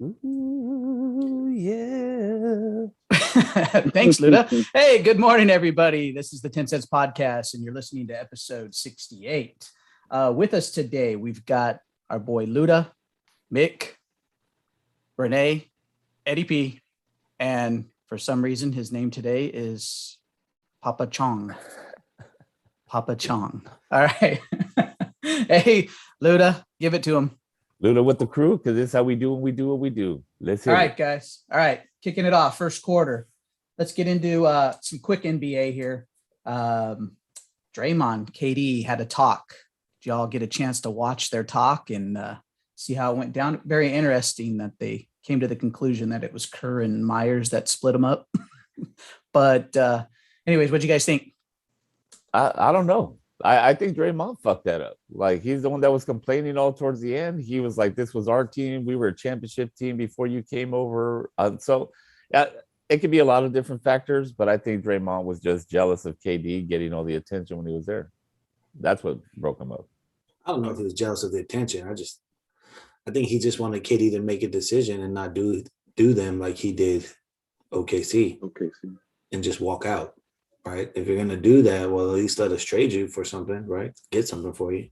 Ooh, yeah. Thanks, Luda. Hey, good morning, everybody. This is the 10 Cents Podcast, and you're listening to episode 68. With us today, we've got our boy Luda, Mick, Renee, Eddie P, and for some reason, his name today is Papa Chong. Papa Chong. All right. Hey, Luda, give it to him. Luda with the crew, because this is how we do when we do what we do. Let's hit All right, it. guys. All right, kicking it off, first quarter. Let's get into some quick NBA here. Draymond, KD had a talk. Did y'all get a chance to watch their talk and see how it went down? Very interesting that they came to the conclusion that it was Kerr and Myers that split them up. But anyways, what'd you guys think? I don't know. I think Draymond fucked that up. Like, he's the one that was complaining all towards the end. He was like, this was our team. We were a championship team before you came over. It could be a lot of different factors, but I think Draymond was just jealous of KD getting all the attention when he was there. That's what broke him up. I don't know if he was jealous of the attention. I think he just wanted KD to make a decision and not do them like he did OKC and just walk out. Right. If you're going to do that, well, at least let us trade you for something, right? Get something for you.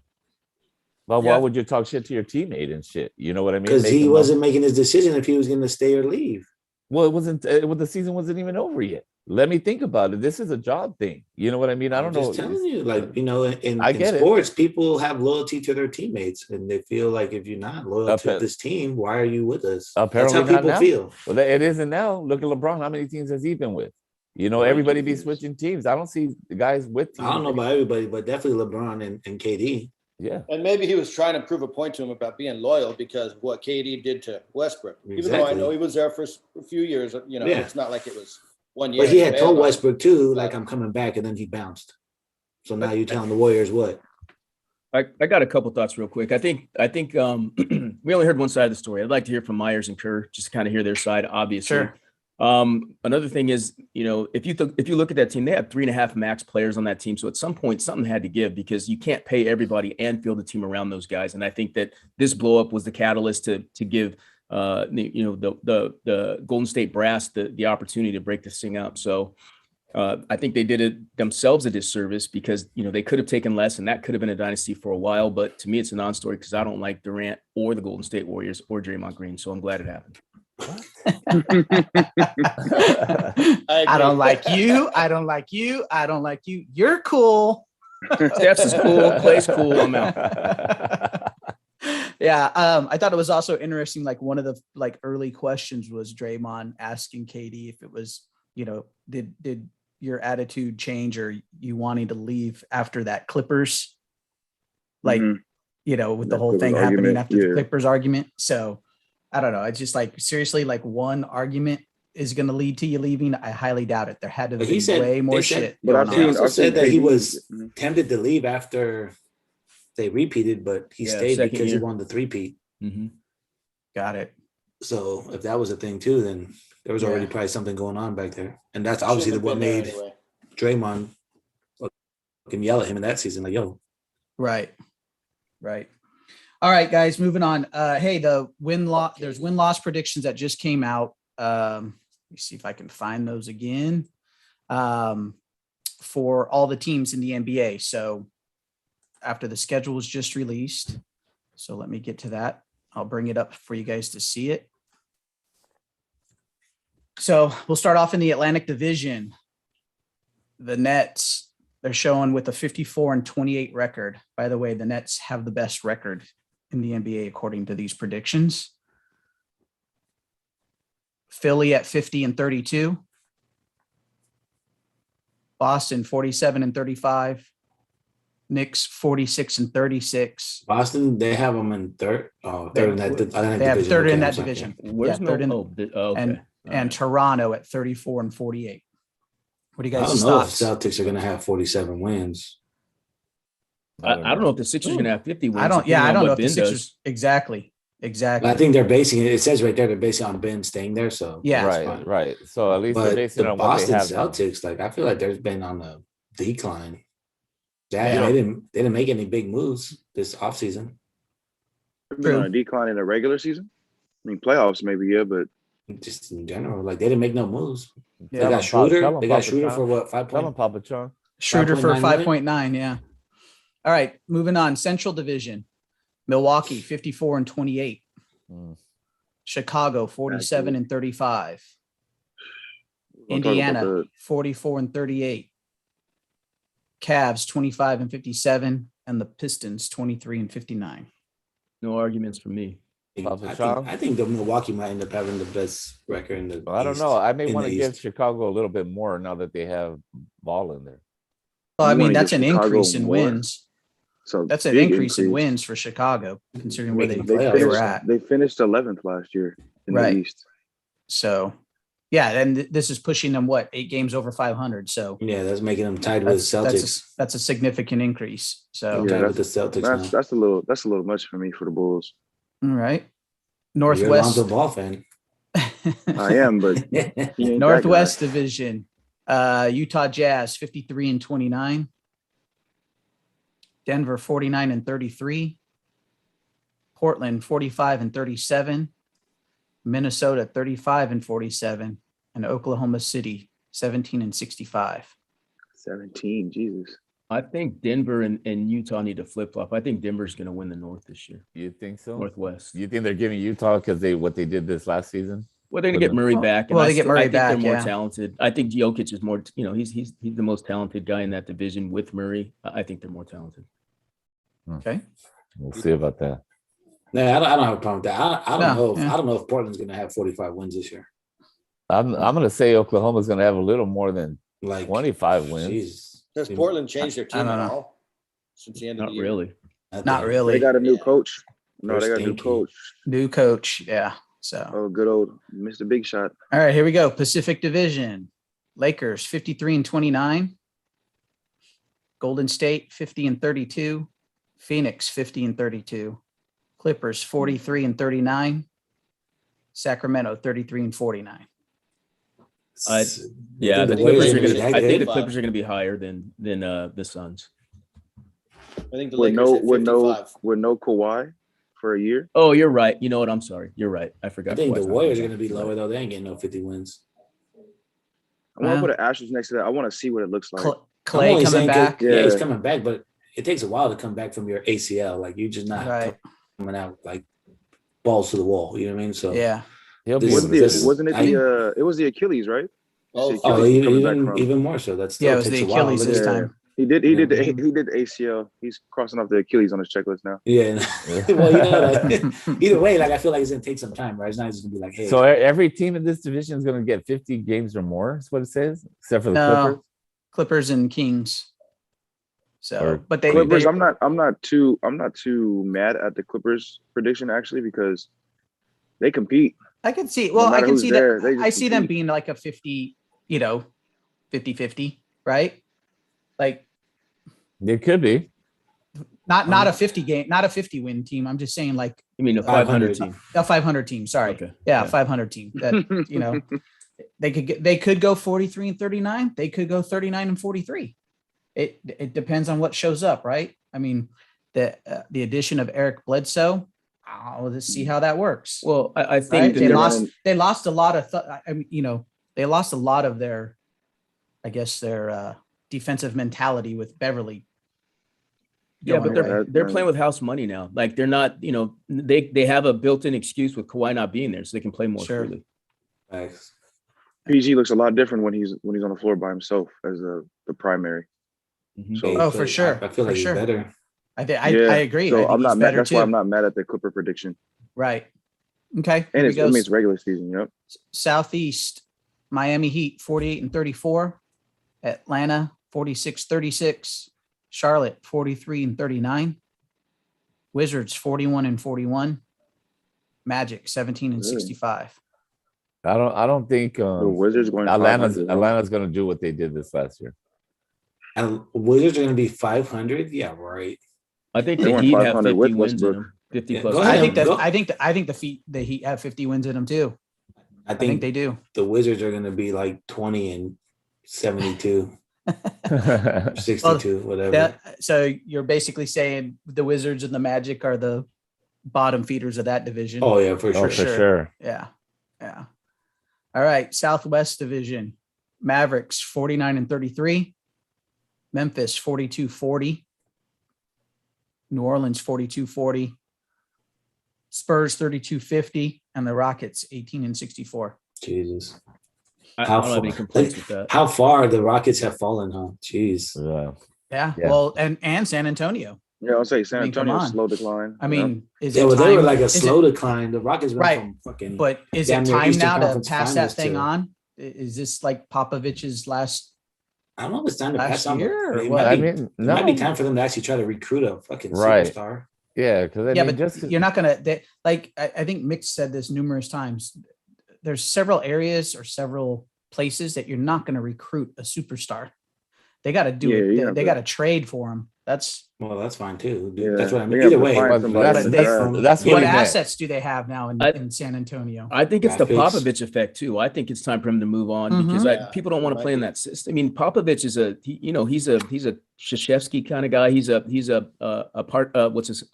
Well, why would you talk shit to your teammate and shit? You know what I mean? Because he wasn't making his decision if he was going to stay or leave. Well, it wasn't. The season wasn't even over yet. Let me think about it. This is a job thing. You know what I mean? I don't know. Just telling you, like, you know, in sports, people have loyalty to their teammates, and they feel like if you're not loyal to this team, why are you with us? Apparently, that's how people feel. Well, it isn't now. Look at LeBron. How many teams has he been with? You know, everybody be switching teams. I don't see the guys with teams. I don't know about everybody, but definitely LeBron and KD. Yeah. And maybe he was trying to prove a point to him about being loyal because of what KD did to Westbrook. Exactly. Even though I know he was there for a few years, you know, It's not like it was 1 year. But he had told Westbrook too, like, I'm coming back, and then he bounced. So now you're telling the Warriors what? I got a couple thoughts real quick. I think we only heard one side of the story. I'd like to hear from Myers and Kerr, just to kind of hear their side, obviously. Sure. Another thing is, you know, if you look at that team, they have 3.5 max players on that team. So at some point, something had to give because you can't pay everybody and field the team around those guys. And I think that this blow up was the catalyst to give the Golden State brass the opportunity to break this thing up. So I think they did it themselves a disservice because, you know, they could have taken less and that could have been a dynasty for a while. But to me, it's a non-story because I don't like Durant or the Golden State Warriors or Draymond Green. So I'm glad it happened. I don't like you. I don't like you. I don't like you. You're cool. Steph's is cool. Clay's cool. I'm out. Yeah. I thought it was also interesting. Like, one of the early questions was Draymond asking KD if it was, you know, did your attitude change or you wanting to leave after that Clippers, you know, with the whole thing happening after the Clippers argument. So I don't know. It's just like, seriously, like, one argument is going to lead to you leaving. I highly doubt it. There had to be way more shit. But I've said that he was tempted to leave after they repeated, but he stayed because he wanted the three-peat. Mm-hmm. Got it. So if that was a thing too, then there was already probably something going on back there. And that's obviously what made Draymond fucking yell at him in that season. Like, yo. Right. All right, guys, moving on. Hey, there's win-loss predictions that just came out. Let me see if I can find those again. For all the teams in the NBA. So after the schedule was just released. So let me get to that. I'll bring it up for you guys to see it. So we'll start off in the Atlantic Division. The Nets, they're showing with a 54-28 record. By the way, the Nets have the best record in the NBA according to these predictions. Philly at 50-32. Boston 47-35. Knicks 46-36. Boston, they have them in third. Oh, third in that division. They have third in that division. Where's okay. And Toronto at 34-48. What do you guys think? I don't know if Celtics are going to have 47 wins. I don't know if the Sixers are going to have 50 wins. I don't know if the Sixers exactly. But I think they're basing it. It says right there they're basing it on Ben staying there. So right. So at least they're basing it on Boston what they have. Celtics, like, I feel like there's been on a decline. They didn't make any big moves this offseason. Been on a decline in the regular season. mean, playoffs maybe, yeah, but just in general, like they didn't make no moves. Yeah. They got Schroeder. Tell 'em They got Papa Schroeder John. for what? 5 Tell him, point. Papa John. Schroeder for 5.9 5.9. Yeah. All right. Moving on. Central Division. Milwaukee 54 and 28. Mm. Chicago 47 and 35. we'll talk about Indiana the- 44 and 38. Cavs 25 and 57. And the Pistons 23 and 59. No arguments from me. Papa I John? think the Milwaukee might end up having the best record in the. Well, I don't East, know. I may in want the to give East. Chicago a little bit more now that they have Ball in there. Well, I You mean, wanna that's give an Chicago increase in more? wins. So That's an big increase in wins for Chicago, considering where Making they the playoffs. were finished, at. they finished 11th last year in Right. the East. So, yeah, and this is pushing them 8 games over 500. So Yeah, that's making them tied with that's Celtics. that's a significant increase. So, Yeah, Tied with the Celtics now. That's a little much for me for the Bulls. all right, You're a Northwest Lonzo Ball fan. I am, but he ain't that guy. Northwest Division, Utah Jazz 53 and 29, Denver 49 and 33, Portland 45 and 37, Minnesota 35 and 47, and Oklahoma City 17 and 65. 17, Jesus. I think Denver and Utah need to flip flop. I think Denver's going to win the North this year. You think so? Northwest. You think they're giving Utah because what they did this last season? Well, they're going to get Murray Well, back. well, they get Murray I think back, they're more yeah. talented. I think Jokic is more, he's the most talented guy in that division with Murray. I think they're more talented. Okay. We'll see about that. No, I don't have a problem with that. I don't No, know. yeah. I don't know if Portland's going to have 45 wins this year. I'm gonna say Oklahoma's gonna have a little more than Like 25 wins. jeez. Has Portland changed their I team don't at know. all since the end of Not the year? really. Not They really. got a new Yeah. coach. No, they They're got a new stinky. coach. New coach. Yeah. So, Oh, good old Mr. Big Shot. all right, here we go. Pacific Division. Lakers 53 and 29. Golden State 50 and 32. Phoenix 50 and 32. Clippers 43 and 39. Sacramento 33 and 49. Yeah, the the Clippers Lakers are are going gonna to. be I think the that Clippers are going to be higher than the Suns. I think the With Lakers hit with 55. no Kawhi for a year. Oh, you're right. You know what? I'm sorry. You're right. I forgot. I think the Kawhi's not Warriors are coming going to be back. lower though. They ain't getting no 50 wins. I want Wow. to put an asterisk next to that. I want to see what it looks like. I'm Clay only coming saying 'cause- back. Yeah, he's Yeah. coming back, but it takes a while to come back from your ACL. Like you're just not Right. coming out like balls to the wall. You know what I mean? So Yeah. He'll be This- able Wasn't to this- do wasn't it it was the Achilles, right? Oh, Achilles Oh, coming back from- even more so. That's Yeah, it was the Achilles this Look at- time. He did Yeah. the ACL. He's crossing off the Achilles on his checklist now. Yeah. Well, you know, like, either way, like I feel like it's gonna take some time, right? It's not just gonna be like, hey, So every team in this division is going to get 50 games or more. Is what it says, except for the No. Clippers. Clippers and Kings. So, Or but they, Clippers. they- I'm not too mad at the Clippers prediction actually because they compete. I can see, No well, I matter can who's see there, that. they just I see them compete. being like a 50, 50-50, right? Like It could be. not a 50 game, not a 50 win team. I'm just saying like You mean a 500 team? a 500 team. Sorry. Okay. Yeah, Yeah. 500 team. That, they could go 43 and 39. They could go 39 and 43. It depends on what shows up, right? I mean, the addition of Eric Bledsoe, let's see how that works. Well, I Right? think They that lost a lot of they lost a lot of their, I guess, their defensive mentality with Beverly. Yeah, going but away. they're playing with house money now. Like they're not, they have a built-in excuse with Kawhi not being there, so they can play more Sure. freely. Facts. PG looks a lot different when he's on the floor by himself as the primary. Mhm. So Hey, Oh, for sure. I feel For like he's sure. better. I yeah, agree. So I think I'm he's not mad. better That's why I'm too. not mad at the Clipper prediction. Right. Okay. And Here it's we I go. mean it's regular season. Yep. Southeast, Miami Heat 48 and 34, Atlanta 46-36, Charlotte 43 and 39, Wizards 41 and 41, Magic 17 and Really? 65. I don't think The Wizards going Atlanta's 500, huh? Atlanta's going to do what they did this last year. And Wizards are gonna be 500. Yeah, right. I think They the went Heat have 50 50 with wins in Westbrook. them. 50 Yeah, plus. go I ahead. think that Go. I think the Heat have 50 wins in them too. I I think think they do. the Wizards are gonna be like 20 and 72, 62, whatever. So you're basically saying the Wizards and the Magic are the bottom feeders of that division. Oh yeah, for Oh, sure. for sure. Yeah. Yeah. All right. Southwest Division. Mavericks 49-33. Memphis 42-40. New Orleans 42-40. Spurs 32-50. And the Rockets 18-64. Jesus. I How don't have any far- complaints with that. How far the Rockets have fallen, huh? Jeez. Yeah. Yeah. Yeah. Well, and San Antonio. Yeah, I'll say San I mean, come Antonio on. slow decline. I mean, is Yeah, it well, time? they were like a is it- slow decline. The Rockets went Right. from fucking. But is damn it near time Eastern now to Conference pass that Finals thing to- on? Is this like Popovich's last? I don't know if it's time to last pass on. year, or It what? might I be, mean, it might be no. time for them to actually try to recruit a fucking Right. superstar. Yeah, because Yeah, mean, but just you're not gonna. I think Mick said this numerous times. There's several areas or several places that you're not going to recruit a superstar. They got to do Yeah, it. yeah, They but- got to trade for him. That's Well, that's fine too. Dude. Yeah, That's what I mean. they have Either to way, find but somebody that's in the they- draft. that's what what he meant. assets do they have now in San Antonio? I think it's the Draft picks. Popovich effect too. I think it's time for him to move on Mhm. because Yeah, people don't want it to play might in be. that system. I mean, Popovich is he's a Krzyzewski kind of guy. He's a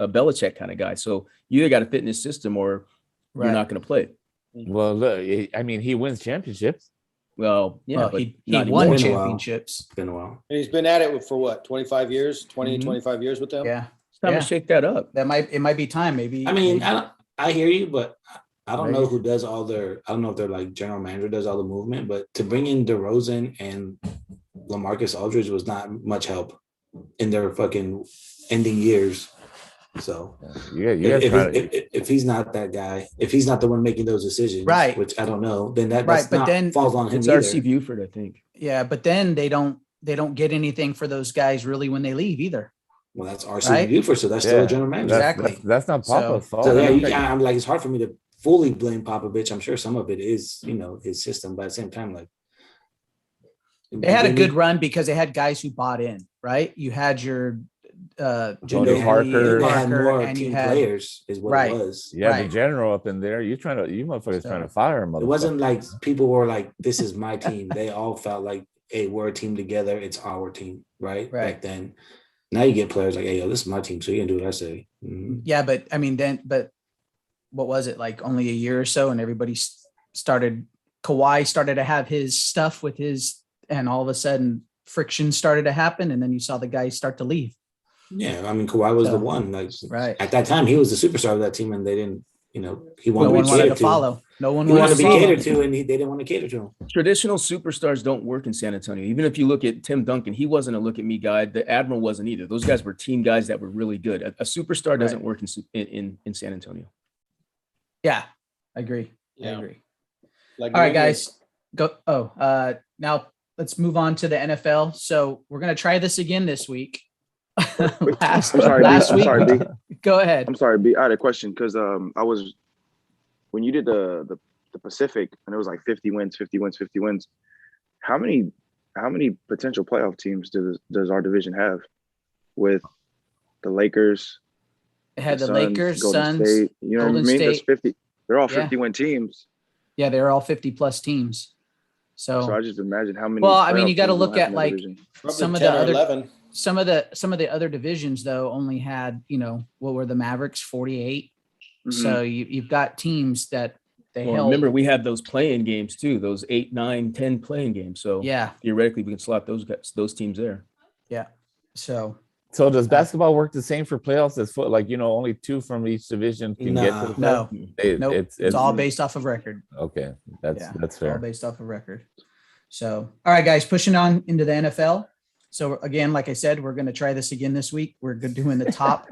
Belichick kind of guy. So you either got to fit in his system or Right. you're not going to play. Well, look, I mean, he wins championships. Well, yeah, Well, but he not won anymore. Been a while. championships. it's been a while. And he's been at it for what, 25 years, 20, Mhm. 25 years with them? Yeah, It's time Yeah. to shake that up. it might be time. Maybe. I mean, maybe- I hear you, but I don't know Right. who does all their. I don't know if they're like general manager does all the movement, but to bring in DeRozan and LaMarcus Aldridge was not much help in their fucking ending years. So if he's not that guy, if he's not the one making those decisions, Right. which I don't know, then that's Right, but not then falls on him It's either. RC Buford, I think. yeah, but then they don't get anything for those guys really when they leave either. Well, that's RC Right? Buford, so that's still a general manager. Exactly. That's not So- Papa's fault. So yeah, I don't I'm like, it's hard for me to fully blame Popovich. I'm sure some of it is, his system, but at the same time, like They had a good run because they had guys who bought in, right? You had your Tony Ginobili, Parker. They had more and you team had players, is what Right. it was. Yeah, the Right. general up in there. You motherfuckers So- trying to fire him. It wasn't like people were like, "This is my team." They all felt like, "Hey, we're a team together. It's our team." Right. Right. Back then. Now you get players like, "Hey, yo, this is my team, so you can do what I say." Mhm. Yeah, but I mean, but what was it like? Only a year or so, and everybody started. Kawhi started to have his stuff with his, and all of a sudden friction started to happen, and then you saw the guys start to leave. Yeah, I mean, Kawhi was So- the one. Like Right. at that time, he was the superstar of that team, and they didn't. He No wanted one to be wanted catered to to. follow. No one He wanted to be follow. catered to, and they didn't want to cater to him. Traditional superstars don't work in San Antonio. Even if you look at Tim Duncan, he wasn't a look at me guy. The Admiral wasn't either. Those guys were team guys that were really good. A superstar doesn't Right. work in San Antonio. Yeah, I agree. I Yeah. agree. Like All right, New England. guys. Go. Now let's move on to the NFL. So we're gonna try this again this week. last I'm sorry, B. last I'm week. sorry, B. Go ahead. I'm sorry, B. I had a question because I was when you did the Pacific and it was like 50 wins, 50 wins, 50 wins. How many potential playoff teams does our division have with the Lakers? It had the Suns, Lakers, Golden Suns. State, you know Golden what I mean? That's State. 50. They're all Yeah. 50-win teams. Yeah, they're all 50 plus teams. So I just imagine how many. Well, I mean, playoff you got to teams we'll look have at in that like division. Probably some of 10 the or other 11. some of the other divisions though only had, what were the Mavericks 48. Mhm. So you've got teams that they Well, held. remember, we had those playing games too, those 8, 9, 10 playing games. So Yeah. theoretically, we can slot those teams there. So So does basketball work the same for playoffs as foot? Like, only 2 from each division can get to the No. playoffs? nope, it's all based off of record. okay. That's Yeah, that's all fair. based off of record. So, all right, guys, pushing on into the NFL. So again, like I said, we're going to try this again this week. We're doing the top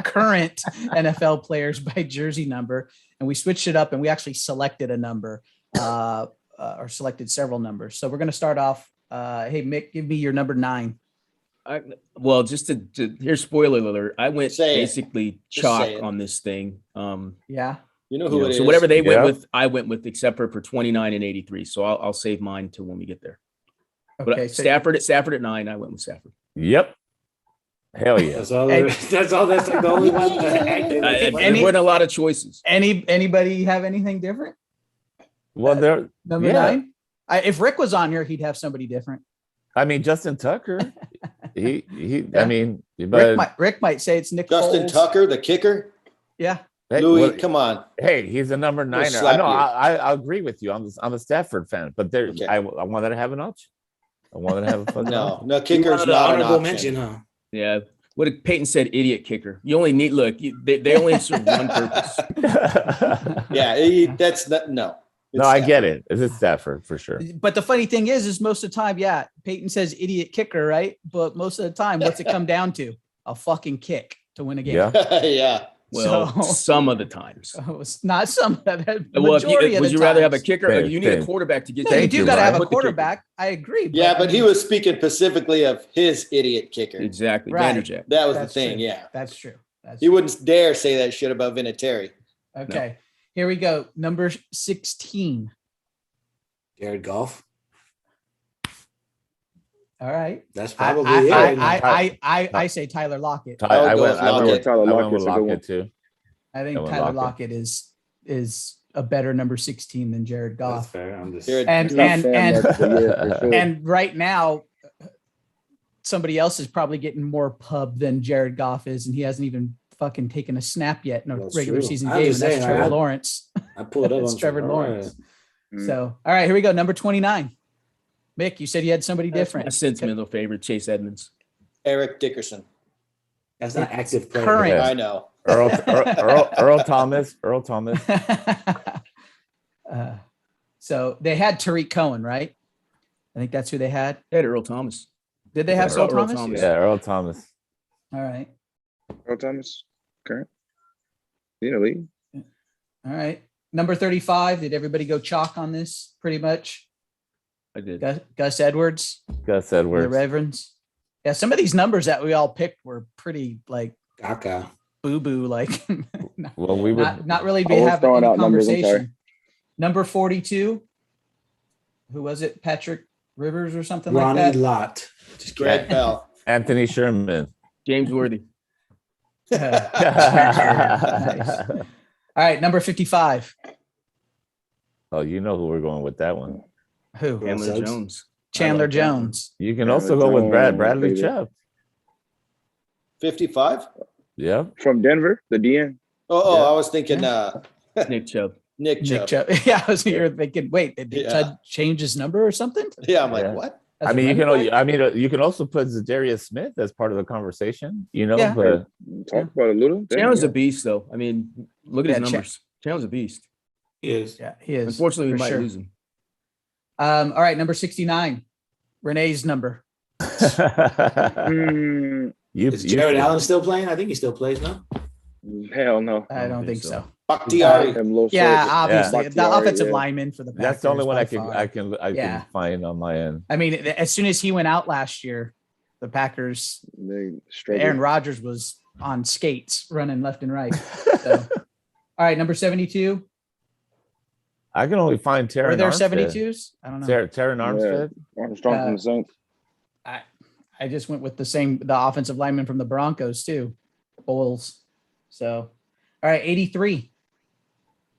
current NFL players by jersey number, and we switched it up and we actually selected a number or selected several numbers. So we're going to start off. Hey, Mick, give me your number 9. Well, just to here's spoiler alert. I went Say it. basically Just chalk say it. on this thing. Yeah. You know who it is. So whatever they went Yeah. with, I went with, except for 29 and 83. So I'll save mine till when we get there. But Okay. So Stafford at 9. I went with Stafford. Yep. Hell yeah. That's all. Hey. That's all. That's like the only one. Active. There weren't a lot of choices. anybody have anything different? Well, there. Number Yeah. 9. If Rick was on here, he'd have somebody different. I mean, Justin Tucker. He. Yeah. I mean, but Rick might say it's Nick Justin Foles. Tucker, the kicker. Yeah. Hey, Louis, what- come on. Hey, he's a number niner. I slap know. you. I agree with you. I'm a Stafford fan, but there, Okay. I wanted to have an option. I wanted to have a fucking No, option. no, You kicker's wanted an not an honorable option. mention, huh? Yeah. What did Peyton said? Idiot kicker. You only need they only serve one purpose. Yeah, that's not, no. No, I get it. It's Stafford for sure. But the funny thing is most of the time, yeah, Peyton says idiot kicker, right? But most of the time, what's it come down to? A fucking kick to win a game. Yeah. Yeah. Well, So- some of the times. So it's not some of the Well, if majority of would the you rather have a times. kicker? Same, You need a same. quarterback to get. No, you Thank do you, got to have Ryan. a Put the kicker. quarterback. I agree. Yeah, I but he mean, was speaking specifically of his idiot kicker. Exactly. Right. Vanderjack. That was That's the thing. true. Yeah. That's true. That's He wouldn't dare say that shit about Vinatieri. okay. Here we go. Number 16. Jared Goff. All right. That's I probably I, it. I, right now. I say Tyler Lockett. I would go went. with I went Lockett. with Tyler I went with Lockett's a good one. Lockett too. I think I went Tyler Lockett. Lockett is a better number 16 than Jared That's Goff. fair. I'm just Jared- And He's not and fan and much, but yeah, for sure. and right now, somebody else is probably getting more pub than Jared Goff is, and he hasn't even fucking taken a snap yet in a That's regular true. season I'm game, just and that's saying, Trevor I- Lawrence. I pulled up It's on Trevor some- all right. Lawrence. Mm. So, all right, here we go. Number 29. Mick, you said you had somebody My different. sentimental favorite, Chase Edmonds. Eric Dickerson. That's not active play. current. Yeah. I know. Earl Thomas. Earl Thomas. So they had Tariq Cohen, right? I think that's who they had. They had Earl Thomas. Did they have Yeah, Earl Earl Thomas? Thomas. Yeah, Earl Thomas. All right. Earl Thomas, current. You know, league. All right. Number 35. Did everybody go chalk on this pretty much? I did. Gus Edwards, Gus the Edwards. Reverends. Yeah, some of these numbers that we all picked were pretty like Kaka. boo-boo, like Well, we would. not really be I was having throwing a out numbers, I'm sorry. conversation. Number 42. Who was it? Patrick Rivers or something like Ronnie that? Lott. Just kidding. Greg Bell. Anthony Sherman. James Worthy. Nice. All right, number 55. Oh, you know who we're going with that one. Who? Yeah. Chandler Suggs? Jones. Chandler I like that one. Jones. You can Yeah, also but go with Jones, Bradley baby. Chubb. 55? Yeah. From Denver, the DN. Oh, Yeah. I was thinking Nick Chubb. Nick Nick Chubb. Chubb. Yeah, I was here thinking, wait, did Yeah. Chubb change his number or something? Yeah, I'm like, Yeah. what? As I a mean, you running can. back? I mean, you can also put Zadarius Smith as part of the conversation. You know, Yeah. but Talk about a little. Damn, Chandler's yeah. a beast, though. I mean, look at Yeah, his numbers. Chandler's a beast. He is. Yeah, he is. Unfortunately, we for might sure. lose him. All right, number 69. Renee's number. Mm, Is Jared Allen still playing? I think he still plays now. hell no. I don't think so. Bakhtiari. Them little Yeah, shorts. obviously. The Bakhtiari, offensive yeah. lineman for the Packers. That's the only one by I can. far. I Yeah. can find on my end. I mean, as soon as he went out last year, the Packers, They struggle. Aaron Rodgers was on skates running left and right. So, all right, number 72. I can only find Terran Were there Armstead. 72s? I don't know. Terran Armstead. Armstrong from the Saints. I just went with the offensive lineman from the Broncos too, Bowles. So, all right, 83.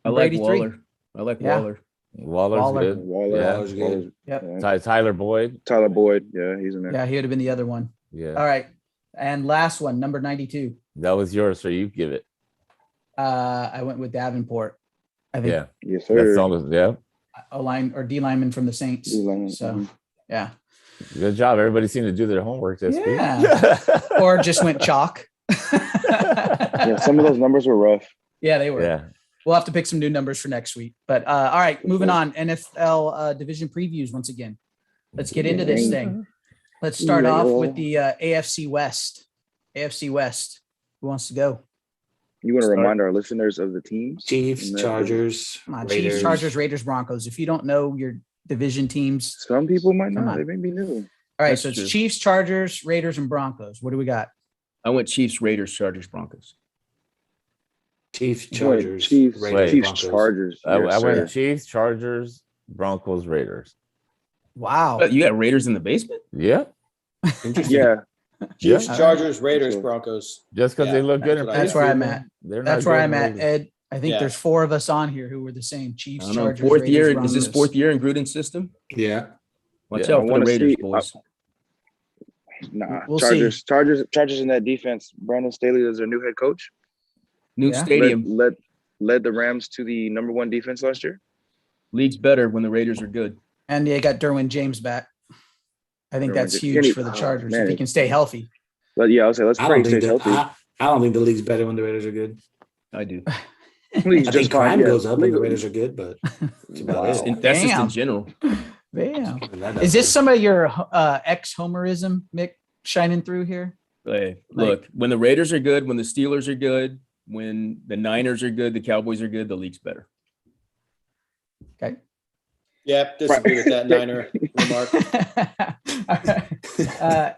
I Number like 83. Waller. I like Yeah. Waller. Waller's Waller. good. Waller. Yeah. Waller's good. Yep. Yeah. Tyler Boyd. Tyler Boyd. Yeah, he's in there. Yeah, he would have been the other one. Yeah, All right, and last one, number 92. that was yours, so you give it. I went with Davenport. I think Yeah, Yes, that sir. song is yeah. O line or D lineman from the Saints. D-lineman, So, mhm. yeah, Good job. Everybody seemed to do their homework this Yeah. week. or just went chalk. Yeah, some of those numbers were rough. Yeah, they were. Yeah. We'll have to pick some new numbers for next week. But all right, moving on. NFL division previews once again. Let's get into this thing. Let's start off with the AFC West. AFC West. Who wants to go? You want to Start. remind our listeners of the teams? Chiefs, And that- Chargers, Come on, Raiders. Chiefs, Chargers, Raiders, Broncos. If you don't know your division teams, Some people might Come not. on. They may be new. all right. That's So it's true. Chiefs, Chargers, Raiders, and Broncos. What do we got? I went Chiefs, Raiders, Chargers, Broncos. Chiefs, You went Chargers, Chiefs, Raiders, Chiefs, Broncos. Chargers. I Yes, went sir. Chiefs, Chargers, Broncos, Raiders. Wow. You got Raiders in the basement? Yeah, Interesting. Yeah, Chiefs, Yeah. Chargers, Raiders, So- Broncos. just because they Yeah, look good in that's where I'm preseason, at. they're not That's where good I'm in at, regular- Ed. I think Yeah. there's 4 of us on here who were the same. I Chiefs, don't know. Chargers, Fourth Raiders, year. Broncos. Is this fourth year in Gruden's system? Yeah. Watch Yeah. out I for the wanna Raiders, see- boys. nah. We'll Chargers in that defense. Brandon Staley is their new head coach. New Yeah. stadium. Led the Rams to the number 1 defense last year. League's better when the Raiders are good. And they got Derwin James back. I think Derwin that's James. huge Can he- for the oh, Chargers man, if he can stay healthy. But yeah, I was say let's I pray don't he think stays that. healthy. I don't think the league's better when the Raiders are good. I do. League's I just think fine. crime Yeah, goes up when the league- Raiders are good, but that's about Wow. it. And that's just Damn. in general. Damn. And that Is this doesn't- some of your ex-homerism, Mick, shining through here? Hey, look, when the Raiders are good, when the Steelers are good, when the Niners are good, the Cowboys are good, the league's better. Okay. Yeah, disagree with that Niner remark.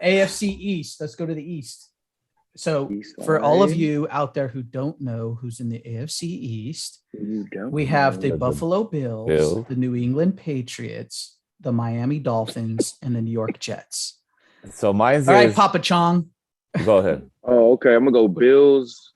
AFC East. Let's go to the East. So East, for all of alright. you out there who don't know who's in the AFC East, You don't we have the know. The Buffalo Bills, Bills. the New England Patriots, the Miami Dolphins, and the New York Jets. So mine's All right, is, Papa Chong. go ahead. Oh, okay. I'm gonna go Bills.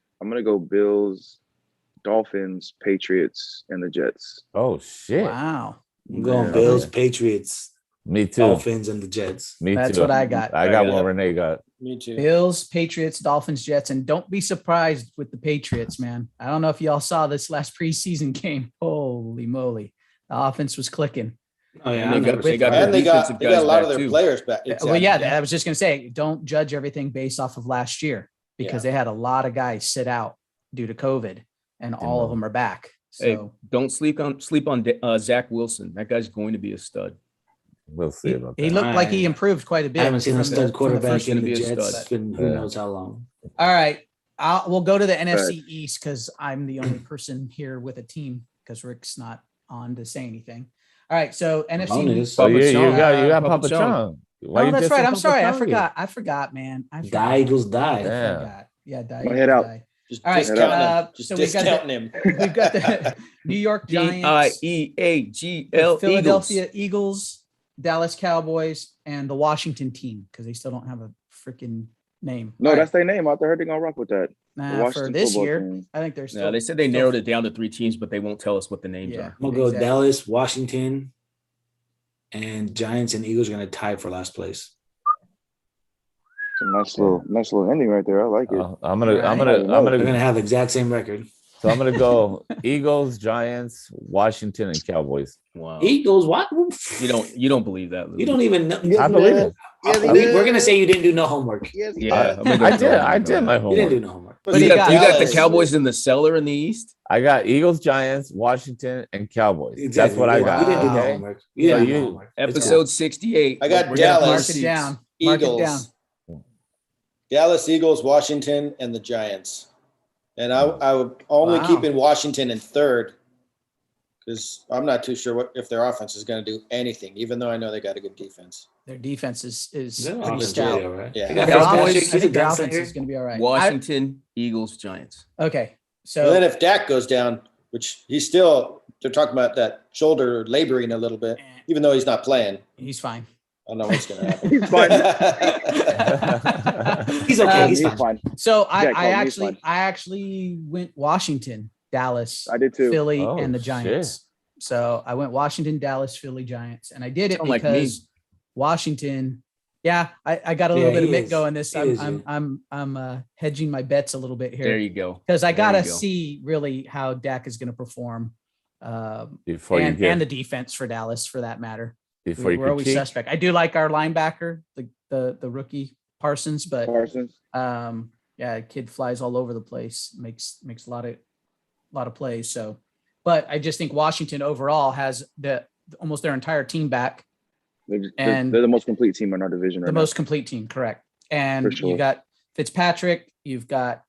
Dolphins, Patriots, and the Jets. Oh shit. Wow. I'm going Yeah. Bills, Patriots, Me too. Dolphins, and the Jets. Me That's too. what I got. I got what Renee got. Me too. Bills, Patriots, Dolphins, Jets, and don't be surprised with the Patriots, man. I don't know if y'all saw this last preseason game. Holy moly. The offense was clicking. Oh yeah, And I they got- never they seen got that. And they got defensive they got guys a lot of back, their too. players back. Well, yeah, Exactly. I was just going to say, don't judge everything based off of last year because they had a lot of guys sit out due to COVID and all of them are back. Hey, So don't sleep on Zach Wilson. That guy's going to be a stud. We'll see about he that. looked like he improved quite a bit. I haven't seen a from the- stud from the quarterback first- in gonna the be a Jets stud. in who Yeah. knows how long. All right. We'll go to the NFC East because I'm the only person here with a team because Rick's not on to say anything. All right. So NFC. Bonus. So you Chong. got Papa Papa Chong. Chong. Why Oh, you that's dissing right. I'm Papa sorry. I Chong? forgot, man. I forgot. Die Eagles die. I Yeah. forgot. Yeah, die. Well, head out. Die. Just All right, discounting him. Just so we got discounting him. We've got the New York Giants, the Giants. Philadelphia Eagles, Dallas Cowboys, and the Washington team because they still don't have a freaking name. No, All that's right. their name. I heard they're gonna rock with that. The Nah, for Washington this football year. team. I think they're still. Yeah, they said they narrowed it down to 3 teams, but they won't tell us what the names Yeah. are. I'm gonna go Exactly. Dallas, Washington, and Giants and Eagles are gonna tie for last place. It's a nice little ending right there. I like it. I'm Right. They're gonna gonna have the exact same record. so I'm gonna go Eagles, Giants, Washington, and Cowboys. Wow. Eagles, what? You don't believe that, Lou. You don't even know. I believe it. We're gonna say you didn't do no homework. You Yeah, I'm gonna go I with did. that. I did my didn't homework. do no homework. What do You you got, got? you got the Dallas. Cowboys in the cellar in the East. I got Eagles, Giants, Washington, and Cowboys. That's what I got. You didn't do no Okay? homework. You didn't So do no you- homework. It's Episode 68. I got We're gonna Dallas. Mark put it seats. down. Mark it down. Eagles. Dallas, Eagles, Washington, and the Giants. And I would only Wow. keep in Washington in third because I'm not too sure if their offense is going to do anything, even though I know they got a good defense. Their defense is Their pretty offense stout. is all right. Yeah. They Their got Cowboys, offense- Fitzpatrick. I He's a think their gunslinger. offense is going to be all right. Washington, Eagles, Giants. Okay. And So then if Dak goes down, which they're talking about that shoulder laboring a little bit, even though he's not playing. he's fine. I don't know what's going to happen. He's fine. He's okay. He's He's fine. fine. So Yeah, call me, he's I actually went Washington, Dallas, I did too. Philly, Oh, and the shit. Giants. So I went Washington, Dallas, Philly, Giants, and I did it Sound like me. because Washington. Yeah, I got a little Yeah, bit of he Mick is. going this. He is, I'm hedging my bets a little bit There here you go. because I There gotta you go. see really how Dak is going to perform, Before you and get the defense for Dallas for that matter. before you We're always critique. suspect. I do like our linebacker, the rookie Parsons, but Parsons. yeah, kid flies all over the place, makes a lot of plays. So, but I just think Washington overall has almost their entire team back, And- They're the most complete team in our division right the now. most complete team, correct? And For sure. you got Fitzpatrick, you've got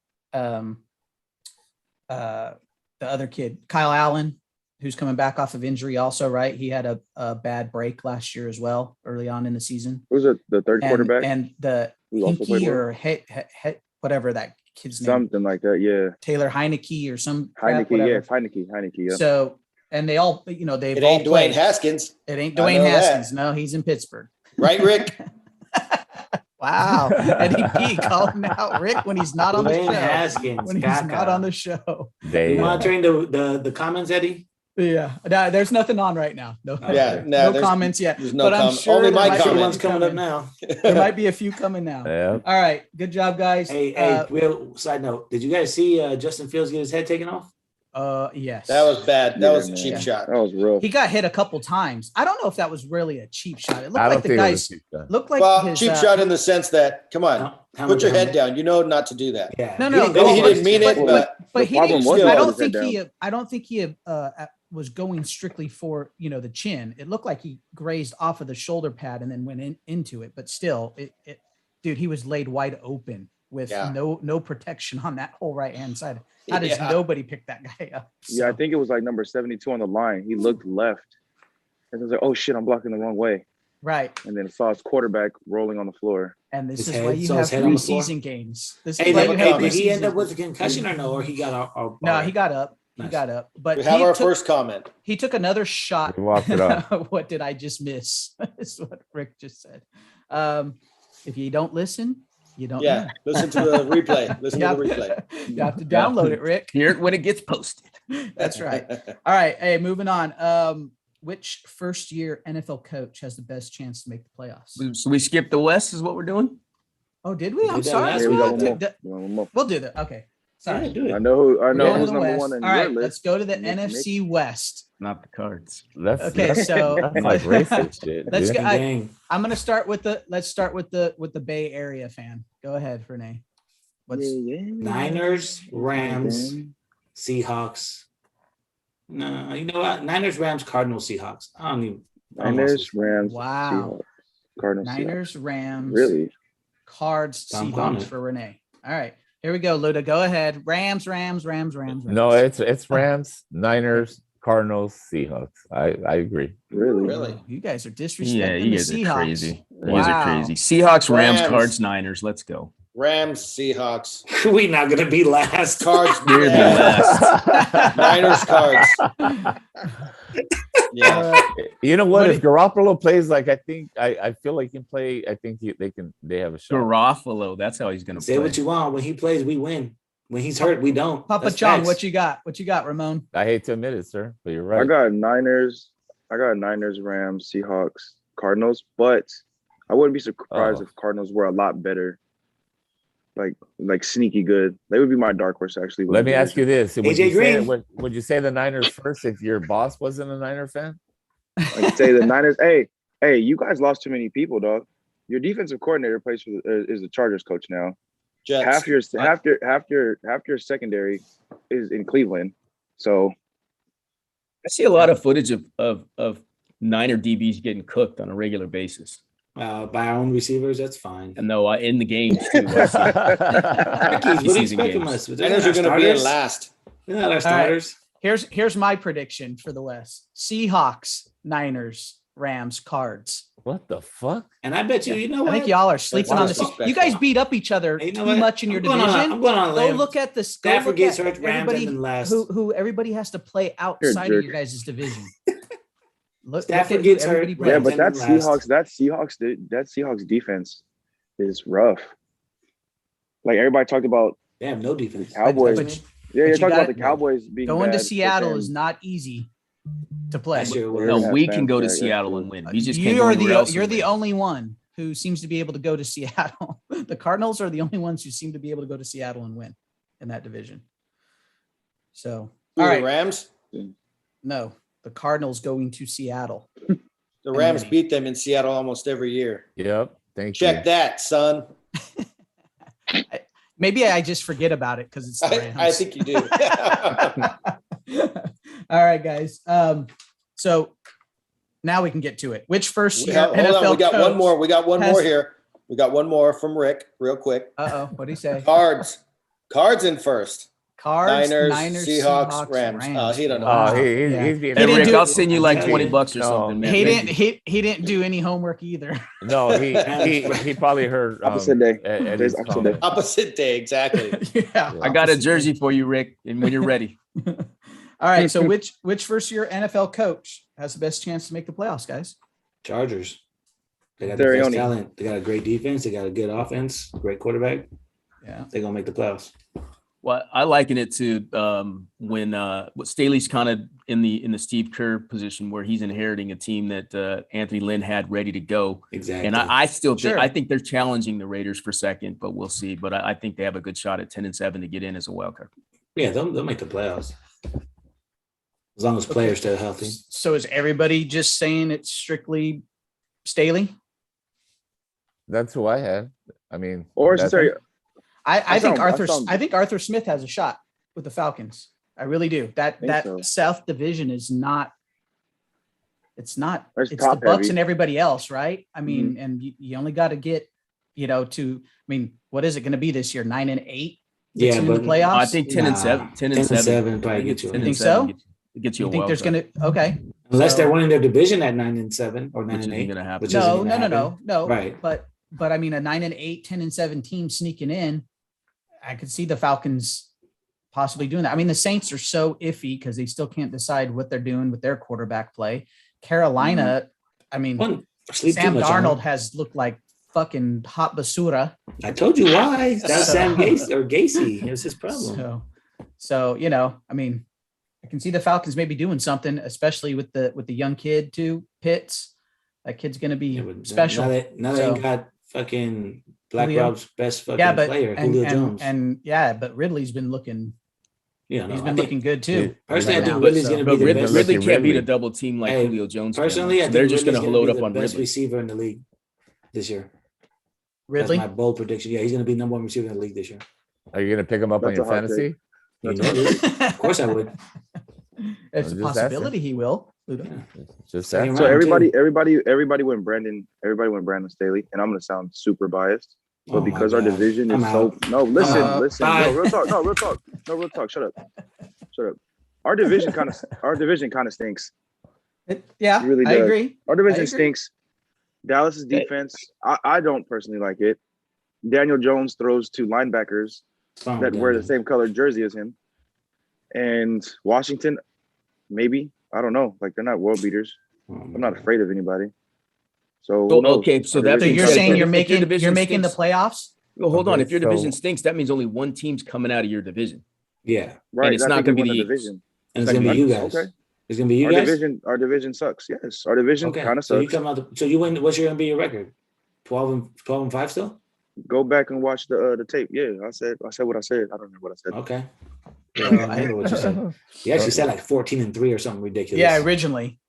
the other kid, Kyle Allen, who's coming back off of injury, also, right? He had a bad break last year as well, early on in the season. Who's it? The third quarterback? and the Who also played Hinkie well? or whatever that kid's name, Something like that. Yeah. Taylor Heineke or some crap, Heineke. whatever. Yes. Heineke. Yeah. So, and they all, they've It all ain't Dwayne played. Haskins, It ain't I Dwayne know that. Haskins. No, he's in Pittsburgh. right, Rick? Wow. Eddie P calling out Rick when he's not on the Dwayne show. Haskins. When he's Kaka. not on the show. You They, monitoring the comments, Eddie? Yeah, no, there's nothing on right now. No, Yeah, no there's- comments yet. There's no But I'm comment. sure Only there my might be Sure, one one's comment. coming up now. There might be a few coming now. Yeah. All right, good job, guys. Hey, real side note. Did you guys see Justin Fields get his head taken off? Yes. That was bad. That Yeah, was a cheap man. shot. That was rough. He got hit a couple times. I don't know if that was really a cheap shot. It looked I like don't the think it was guys a cheap shot. looked like Well, his cheap shot in the sense that, come on, put your head down. down. You know not to do that. Yeah. No, no, Maybe he But- didn't mean it, but- but But The he problem didn't. was I he don't put his head think he. down. I don't think he was going strictly for the chin. It looked like he grazed off of the shoulder pad and then went into it. But still, dude, he was laid wide open with Yeah. no protection on that whole right hand side. How does Yeah. nobody pick that guy up? Yeah, I So, think it was like number 72 on the line. He looked left. And I was like, oh shit, I'm blocking the wrong way. right. And then saw his quarterback rolling on the floor. And this His is head- why you saw his have head on the floor? preseason games. This Hey, is why did- you hey, have did he end preseason up with a games. concussion or no? Or he got our No, he got up. He Nice. got up. But we have he our took, first comment. he took another shot. He walked it up. What did I just miss? Is what Rick just said. If you don't listen, you don't Yeah, know. listen to the replay. Listen You to have, the replay. you have to download it, Rick. Hear it when it gets posted. That's right. All right. Hey, moving on. Which first year NFL coach has the best chance to make the playoffs? So we skip the West is what we're doing. Oh, did we? I'm did that sorry. last Yeah, we got week. one more. We got one more. We'll do that. Okay. Sorry. Yeah, do I it. know We're going who's to the number West. one in All your right, list. let's go to the Nick. NFC West. Not the Cards. That's Okay, that's, so that's like racist shit. let's dude. go. Dang. I'm gonna start with the Bay Area fan. Go ahead, Renee. What's Niners, Rams, Seahawks. No, you know what? Niners, Rams, Cardinals, Seahawks. I don't even. Niners, Rams, Wow. Seahawks, Cardinals, Niners, Rams, Really? Cards, I'm calling Seahawks it. for Renee. All right, here we go, Luda. Go ahead. Rams. No, it's Rams, Niners, Cardinals, Seahawks. I agree. Really? Really? You guys are disrespecting Yeah, you guys the are Seahawks. crazy. You Wow. guys are crazy. Seahawks, Rams, Rams. Cards, Niners. Let's go. Rams, Seahawks, We not gonna be last. Cards, You're the yeah. last. Niners, Cards. Yeah. You know what? What If Garoppolo plays like I feel like he can play. I think they have a shot. Garofalo. That's how he's gonna Say play. what you want. When he plays, we win. When he's hurt, we don't. Papa That's John, facts. what you got? What you got, Ramon? I hate to admit it, sir, but you're I right. got Niners, Rams, Seahawks, Cardinals, but I wouldn't be surprised Oh. if Cardinals were a lot better. Like sneaky good. They would be my dark horse actually. Let me ask you this: would AJ you say, Green? would you say the Niners first if your boss wasn't a Niner fan? Like say the Niners. Hey, you guys lost too many people, dog. Your defensive coordinator plays for is the Chargers coach now. Jets. Half your secondary is in Cleveland. So I see a lot of footage of Niner DBs getting cooked on a regular basis. By our own receivers, that's fine. And though in the games too. I see- Rickies, what do you Preseason expect from games. us? They're Niners not are going to be in starters. last. They're not our starters. Here's my prediction for the West: Seahawks, Niners, Rams, Cards. What the fuck? And I bet you know I what? think y'all are sleeping That's on the. disrespectful. You guys beat up each other Hey, you know too what? much in your I'm going on a- division. I'm going on a Go limb. look at this. Go Stafford look gets at hurt, Rams, everybody and then last. who everybody has to play outside of jerk. your guys' division. Look Stafford at who gets everybody hurt, plays. yeah, Rams but and that then last. Seahawks defense is rough. Like everybody talked about They have no defense. Cowboys. But Yeah, you're you talking got- about the Cowboys being going to bad, but Seattle then- is not easy to play. Last year was. Yeah. No, we can go to That's Seattle true. and win. We just can't You go are anywhere else you're and the win. only one who seems to be able to go to Seattle. The Cardinals are the only ones who seem to be able to go to Seattle and win in that division. So, Who, all the right, Rams? no, the Cardinals going to Seattle. The Rams winning. beat them in Seattle almost every year. Yep. Thank Check you. that, son. Maybe I just forget about it because it's the Rams. I think you do. All right, guys. So now we can get to it. Which first year Hold NFL on, we got one coach- more. We got one has- more here. We got one more from Rick, real quick. Uh-oh, what do you say? Cards in first. Cards, Niners, Seahawks, Rams. He don't know. Oh, Wow. he's Yeah. being. He Hey, didn't Rick, do- I'll send you like Yeah. 20 bucks or No, something, man. He Maybe. didn't. He didn't do any homework either. No, he probably heard Opposite day. Eddie's Opposite comment. day. Opposite day, exactly. Yeah. I got a jersey for you, Rick, and when you're ready. All right. So which first year NFL coach has the best chance to make the playoffs, guys? Chargers. They got the best Sirianni. talent. They got a great defense. They got a good offense. Great quarterback. Yeah. They're gonna make the playoffs. Well, I liken it to when Staley's kind of in the Steve Kerr position where he's inheriting a team that Anthony Lynn had ready to go. Exactly. And I still think Sure. I think they're challenging the Raiders for second, but we'll see. But I think they have a good shot at 10-7 to get in as a wild card. Yeah, they'll make the playoffs as long as players stay healthy. So is everybody just saying it's strictly Staley? That's who I had. I mean, Or that's sorry, I think sound- I think Arthur Smith has a shot with the Falcons. I really do. That so. South division is not. It's not. It's It's the top Bucks heavy. and everybody else, right? I mean, and you only got to get, to. I mean, what is it going to be this year? 9-8. Yeah, in the but playoffs. I think 10-7, 10-7 probably get you. You think so? It gets you. You a think wild there's card. going to? Okay. Unless So- they're winning their division at 9-7 or Which isn't 9-8. gonna happen. which isn't No, gonna no, happen. no. Right. But I mean, a 9-8, 10-7 team sneaking in, I could see the Falcons possibly doing that. I mean, the Saints are so iffy because they still can't decide what they're doing with their quarterback play. Carolina, I mean, One, sleep too Sam much on Darnold them. has looked like fucking hot basura. I told you why. That's So- Sam Gacy. It was his problem. So I mean, I can see the Falcons maybe doing something, especially with the young kid too, Pitts. That kid's going to be Yeah, but special. Now they So- got fucking Black Julio. Rob's best fucking Yeah, but player, and, Julio Jones. but Ridley's been looking. Yeah, no, He's I been think- looking good too. Personally, I right think now, Ridley's so- going to But be the Ridley, best. Ridley Ricky can't beat a Ridley. double team like Hey, Julio Jones. can. Personally, I So think they're just Ridley's going to gonna load be up the on best Ridley. receiver in the league this year. Ridley. That's my bold prediction. Yeah, he's going to be number one receiver in the league this year. Are you gonna pick him up on That's your a hot fantasy? You That's know right. it. Of course I would. It's a I'm just possibility he will. Yeah. Just Second that. So round, everybody went Brandon Staley, and I'm gonna sound super biased, but Oh my because our God. division I'm is so out. no, listen, Bye. no, real talk, shut up. Our division kind of stinks. Yeah, It really I does. agree. Our division agree. stinks. Dallas's defense, I don't personally like it. Daniel Jones throws to linebackers Oh, that God. wear the same colored jersey as him, and Washington, maybe, I don't know. Like, they're not world beaters. Oh, my I'm not God. afraid of anybody. So Oh, who knows? okay, so Our that So being division you're said, saying if you're your making division the stinks- playoffs? Well, hold on. Okay, If your division so- stinks, that means only one team's coming out of your division. Yeah, right? it's I not think gonna we be win the the Eagles. division. and it's going to be you guys. Okay. It's going to be you guys. Our division sucks. Yes, our division Okay, kind of so you sucks. come out. So you win. What's going to be your record? 12-5 still. Go back and watch the tape. Yeah, I said what I said. I don't remember what I said. Okay. Yeah, I remember what you said. You actually said like 14-3 or something ridiculous. Yeah, originally,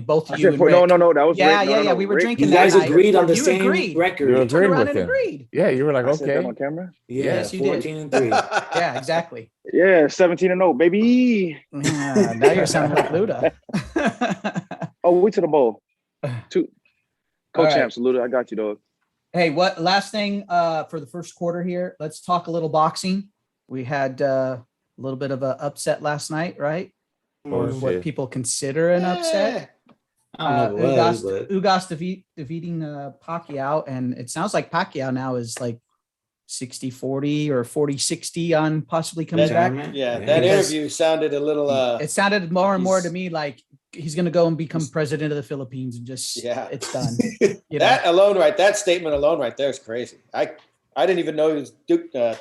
both I you said and no, Rick. that was Yeah, Rick. No, yeah, no, we were Rick. drinking You that guys night. agreed on the You same agreed. record. You Turned agreed around with and him. agreed. Yeah, you were like, I said that okay. on camera. Yeah, Yes, you did. 14-3. Yeah, exactly. Yeah, 17-0, baby. Yeah, now you're sounding like Luda. Oh, we to the bowl. Two All right. co-champs, Luda. I got you, dog. Hey, what last thing for the first quarter here? Let's talk a little boxing. We had a little bit of an upset last night, right? Or Oh, what shit. people consider an upset. I don't know what it was, but Ugas defeating Pacquiao, and it sounds like Pacquiao now is like 60-40 or 40-60 on possibly coming back. retirement? Yeah, that Because- interview sounded a little It sounded more and more to he's- me like he's going to go and become president of the Philippines and just Yeah. it's done. You know? that alone, right? That statement alone, right there, is crazy. I didn't even know he was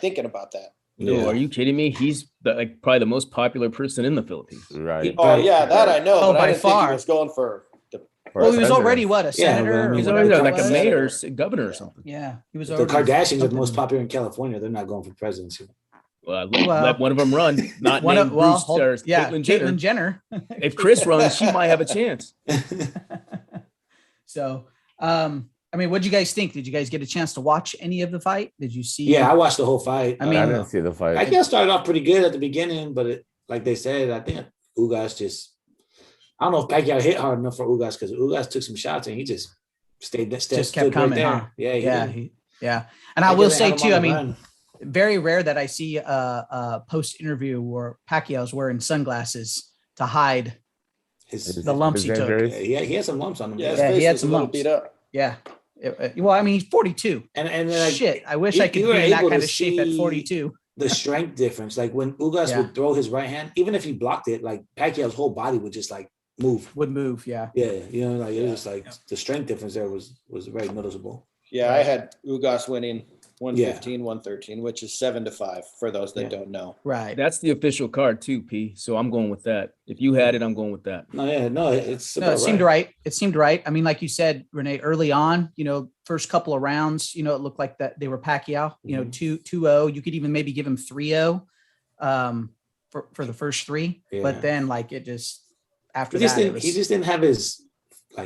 thinking about that. No, are you kidding me? He's probably the most popular person in the Philippines. Right. Oh yeah, that I know. Oh, but by I didn't think far. he was going for the. Well, he was President. already what, a Yeah, senator? but I or mean, He's whatever already it like a was? mayor, or governor or something. Yeah, he was the already Kardashians are the something. most popular in California. They're not going for presidency. Well, Well- let one of them run. Not One named of, well, Bruce hold- or yeah, Caitlyn Jenner. Caitlyn Jenner. If Chris runs, she might have a chance. So, I mean, what did you guys think? Did you guys get a chance to watch any of the fight? Did you see? Yeah, I watched the whole fight. I mean, I didn't see the fight. Pacquiao started off pretty good at the beginning, but like they said, I think Ugas just. I don't know if Pacquiao hit hard enough for Ugas because Ugas took some shots and he just just stood kept coming, right huh? there. Yeah, Yeah, did. yeah. And I will Pacquiao say had him too, on I the mean, run. very rare that I see a post interview where Pacquiao's wearing sunglasses to hide. His, the lumps he took. injuries. yeah, he had some lumps on him. Yeah, his Yeah, he face had was some a little lumps. beat up. Yeah. Well, I mean, he's 42. and then like, Shit, I wish you- I could you be were in that able kind to of shape at see 42. the strength difference. Like when Ugas Yeah. would throw his right hand, even if he blocked it, like Pacquiao's whole body would just like move. Would move, yeah. Yeah, you know, like it was just like the strength difference there was very noticeable. Yeah, I had Ugas winning 115, 113, which is 7-5 for those that don't know. Right. That's the official card too, P. So I'm going with that. If you had it, I'm going with that. No, it's No, it seemed right. It seemed right. I mean, like you said, Renee, early on, first couple of rounds, it looked like that they were Pacquiao, 2-0. You could even maybe give him 3-0 for the first three. Yeah. But then like it just after he just that, didn't have his